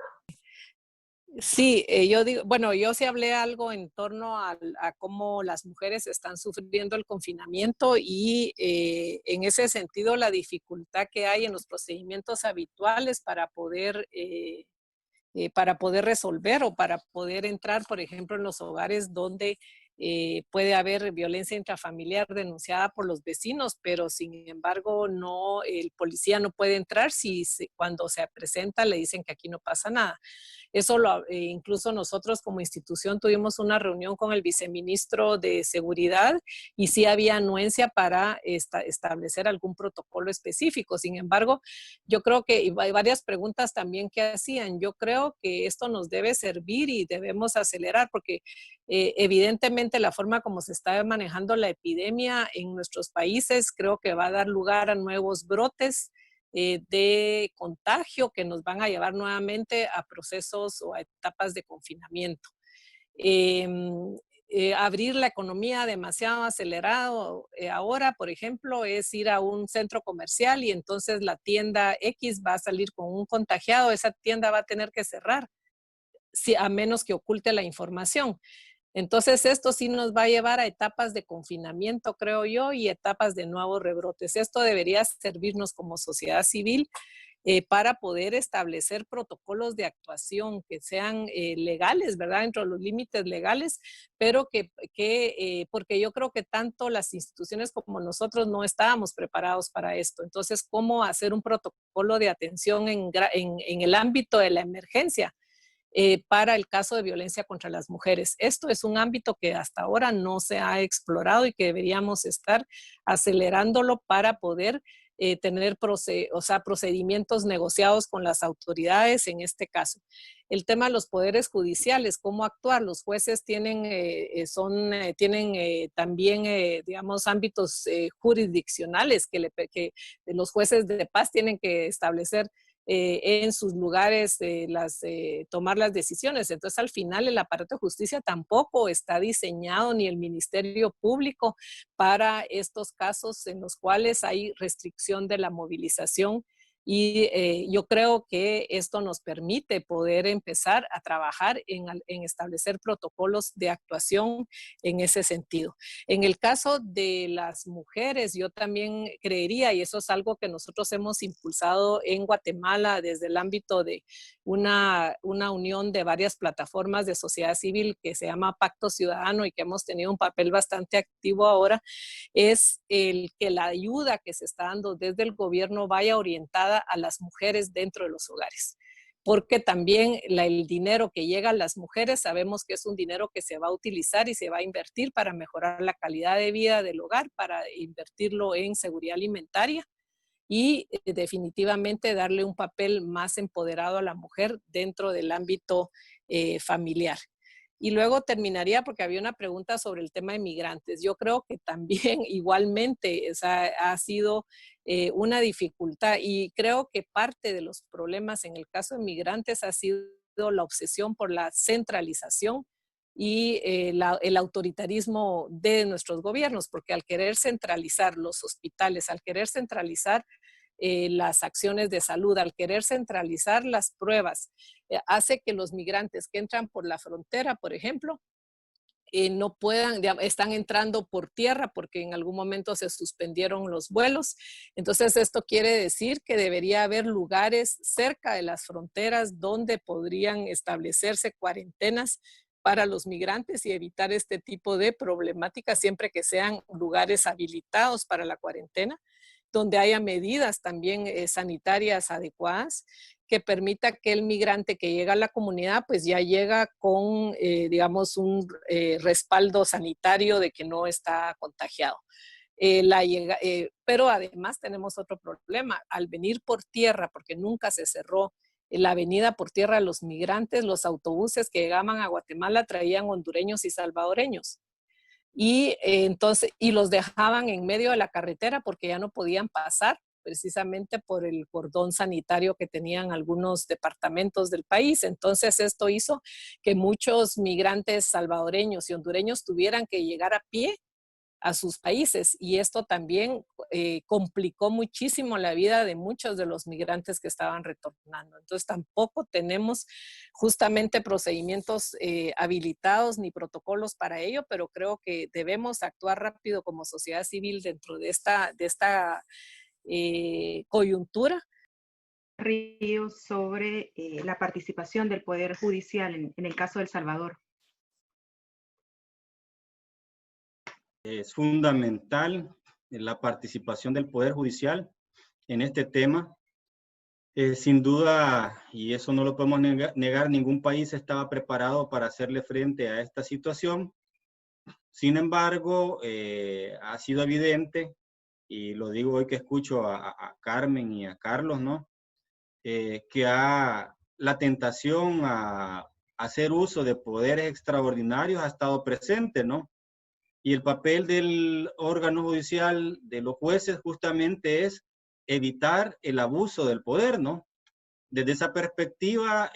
Sí, yo digo, bueno, yo sí hablé algo en torno a cómo las mujeres están sufriendo el confinamiento y en ese sentido la dificultad que hay en los procedimientos habituales para poder resolver o para poder entrar, por ejemplo, en los hogares donde puede haber violencia intrafamiliar denunciada por los vecinos, pero sin embargo el policía no puede entrar cuando se presenta le dicen que aquí no pasa nada. Eso incluso nosotros como institución tuvimos una reunión con el viceministro de Seguridad y sí había anuencia para establecer algún protocolo específico. Sin embargo, yo creo que hay varias preguntas también que hacían. Yo creo que esto nos debe servir y debemos acelerar porque evidentemente la forma como se está manejando la epidemia en nuestros países creo que va a dar lugar a nuevos brotes de contagio que nos van a llevar nuevamente a procesos o a etapas de confinamiento. abrir la economía demasiado acelerado ahora, por ejemplo, es ir a un centro comercial y entonces la tienda X va a salir con un contagiado, esa tienda va a tener que cerrar, a menos que oculte la información. Entonces, esto sí nos va a llevar a etapas de confinamiento, creo yo, y etapas de nuevos rebrotes. Esto debería servirnos como sociedad civil para poder establecer protocolos de actuación que sean legales, ¿verdad? Dentro de los límites legales, pero porque yo creo que tanto las instituciones como nosotros no estábamos preparados para esto. Entonces, ¿cómo hacer un protocolo de atención en el ámbito de la emergencia? Para el caso de violencia contra las mujeres. Esto es un ámbito que hasta ahora no se ha explorado y que deberíamos estar acelerándolo para poder tener procedimientos negociados con las autoridades en este caso. El tema de los poderes judiciales, cómo actuar. Los jueces tienen también, digamos, ámbitos jurisdiccionales que los jueces de paz tienen que establecer en sus lugares tomar las decisiones. Entonces, al final, el aparato de justicia tampoco está diseñado, ni el Ministerio Público, para estos casos en los cuales hay restricción de la movilización. Y yo creo que esto nos permite poder empezar a trabajar en establecer protocolos de actuación en ese sentido. En el caso de las mujeres, yo también creería, y eso es algo que nosotros hemos impulsado en Guatemala desde el ámbito de una unión de varias plataformas de sociedad civil que se llama Pacto Ciudadano y que hemos tenido un papel bastante activo ahora, es el que la ayuda que se está dando desde el gobierno vaya orientada a las mujeres dentro de los hogares. Porque también el dinero que llega a las mujeres sabemos que es un dinero que se va a utilizar y se va a invertir para mejorar la calidad de vida del hogar, para invertirlo en seguridad alimentaria y definitivamente darle un papel más empoderado a la mujer dentro del ámbito familiar. Y luego terminaría porque había una pregunta sobre el tema de migrantes. Yo creo que también igualmente ha sido una dificultad y creo que parte de los problemas en el caso de migrantes ha sido la obsesión por la centralización y el autoritarismo de nuestros gobiernos, porque al querer centralizar los hospitales, al querer centralizar las acciones de salud, al querer centralizar las pruebas, hace que los migrantes que entran por la frontera, por ejemplo, no puedan, están entrando por tierra porque en algún momento se suspendieron los vuelos. Entonces, esto quiere decir que debería haber lugares cerca de las fronteras donde podrían establecerse cuarentenas para los migrantes y evitar este tipo de problemáticas siempre que sean lugares habilitados para la cuarentena, donde haya medidas también sanitarias adecuadas que permita que el migrante que llega a la comunidad pues ya llega con, digamos, un respaldo sanitario de que no está contagiado. Pero además tenemos otro problema. Al venir por tierra, porque nunca se cerró la avenida por tierra de los migrantes, los autobuses que llegaban a Guatemala traían hondureños y salvadoreños. Y los dejaban en medio de la carretera porque ya no podían pasar precisamente por el cordón sanitario que tenían algunos departamentos del país. Entonces esto hizo que muchos migrantes salvadoreños y hondureños tuvieran que llegar a pie a sus países y esto también complicó muchísimo la vida de muchos de los migrantes que estaban retornando. Entonces tampoco tenemos justamente procedimientos habilitados ni protocolos para ello, pero creo que debemos actuar rápido como sociedad civil dentro de esta coyuntura. Río, sobre la participación del Poder Judicial en el caso de El Salvador. Es fundamental la participación del Poder Judicial en este tema. Sin duda, y eso no lo podemos negar, ningún país estaba preparado para hacerle frente a esta situación. Sin embargo, ha sido evidente, y lo digo hoy que escucho a Carmen y a Carlos, ¿no? Que la tentación a hacer uso de poderes extraordinarios ha estado presente, ¿no? Y el papel del órgano judicial, de los jueces, justamente es evitar el abuso del poder, ¿no? Desde esa perspectiva,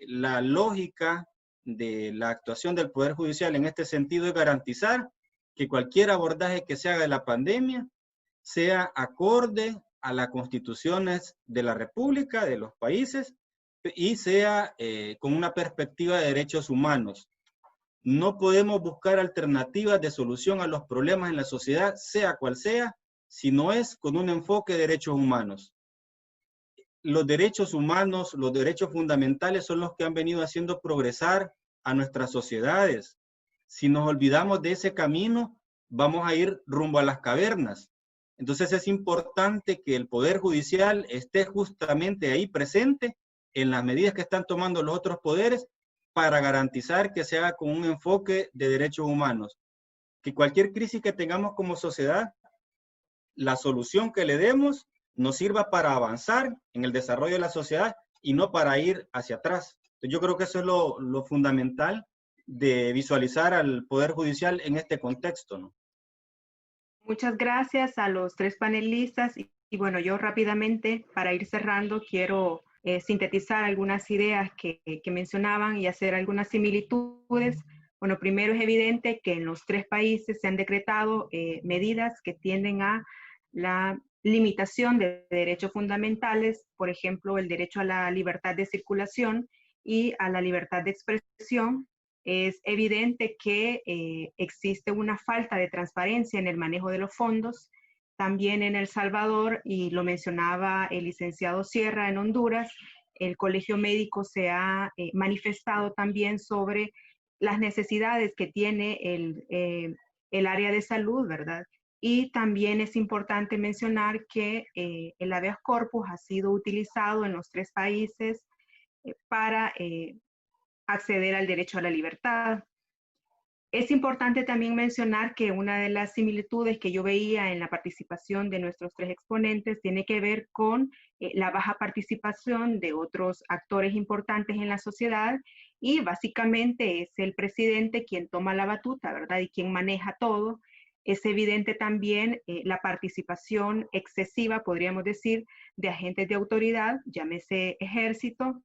la lógica de la actuación del Poder Judicial en este sentido es garantizar que cualquier abordaje que se haga de la pandemia sea acorde a las constituciones de la República, de los países, y sea con una perspectiva de derechos humanos. No podemos buscar alternativas de solución a los problemas en la sociedad, sea cual sea, si no es con un enfoque de derechos humanos. Los derechos humanos, los derechos fundamentales son los que han venido haciendo progresar a nuestras sociedades. Si nos olvidamos de ese camino, vamos a ir rumbo a las cavernas. Entonces es importante que el Poder Judicial esté justamente ahí presente en las medidas que están tomando los otros poderes para garantizar que se haga con un enfoque de derechos humanos. Que cualquier crisis que tengamos como sociedad, la solución que le demos nos sirva para avanzar en el desarrollo de la sociedad y no para ir hacia atrás. Yo creo que eso es lo fundamental de visualizar al Poder Judicial en este contexto, ¿no? Muchas gracias a los tres panelistas y bueno, yo rápidamente para ir cerrando quiero sintetizar algunas ideas que mencionaban y hacer algunas similitudes. Bueno, primero es evidente que en los tres países se han decretado medidas que tienden a la limitación de derechos fundamentales, por ejemplo, el derecho a la libertad de circulación y a la libertad de expresión. Es evidente que existe una falta de transparencia en el manejo de los fondos. También en El Salvador, y lo mencionaba el licenciado Sierra en Honduras, el Colegio Médico se ha manifestado también sobre las necesidades que tiene el área de salud, ¿verdad? Y también es importante mencionar que el habeas corpus ha sido utilizado en los tres países para acceder al derecho a la libertad. Es importante también mencionar que una de las similitudes que yo veía en la participación de nuestros tres exponentes tiene que ver con la baja participación de otros actores importantes en la sociedad y básicamente es el presidente quien toma la batuta, ¿verdad? Y quien maneja todo. Es evidente también la participación excesiva, podríamos decir, de agentes de autoridad, llámese ejército.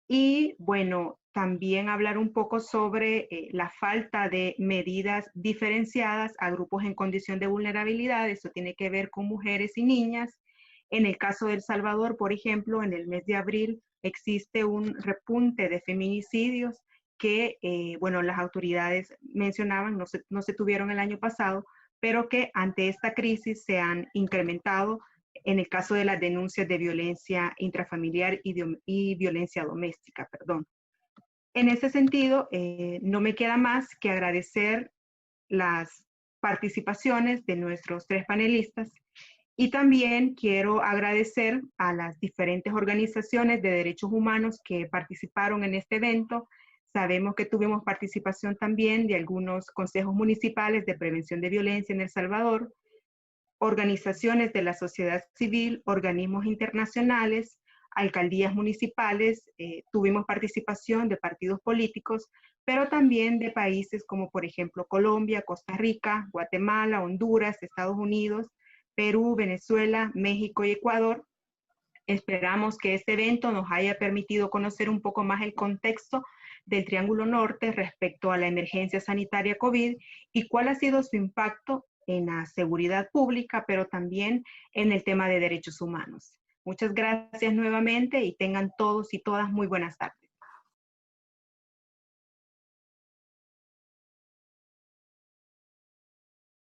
Y bueno, también hablar un poco sobre la falta de medidas diferenciadas a grupos en condición de vulnerabilidad. Eso tiene que ver con mujeres y niñas. En el caso de El Salvador, por ejemplo, en el mes de abril existe un repunte de feminicidios que, bueno, las autoridades mencionaban, no se tuvieron el año pasado, pero que ante esta crisis se han incrementado en el caso de las denuncias de violencia intrafamiliar y violencia doméstica, perdón. En ese sentido, no me queda más que agradecer las participaciones de nuestros tres panelistas y también quiero agradecer a las diferentes organizaciones de derechos humanos que participaron en este evento. Sabemos que tuvimos participación también de algunos consejos municipales de prevención de violencia en El Salvador, organizaciones de la sociedad civil, organismos internacionales, alcaldías municipales, tuvimos participación de partidos políticos, pero también de países como por ejemplo Colombia, Costa Rica, Guatemala, Honduras, Estados Unidos, Perú, Venezuela, México y Ecuador. Esperamos que este evento nos haya permitido conocer un poco más el contexto del Triángulo Norte respecto a la emergencia sanitaria COVID y cuál ha sido su impacto en la seguridad pública, pero también en el tema de derechos humanos. Muchas gracias nuevamente y tengan todos y todas muy buenas tardes.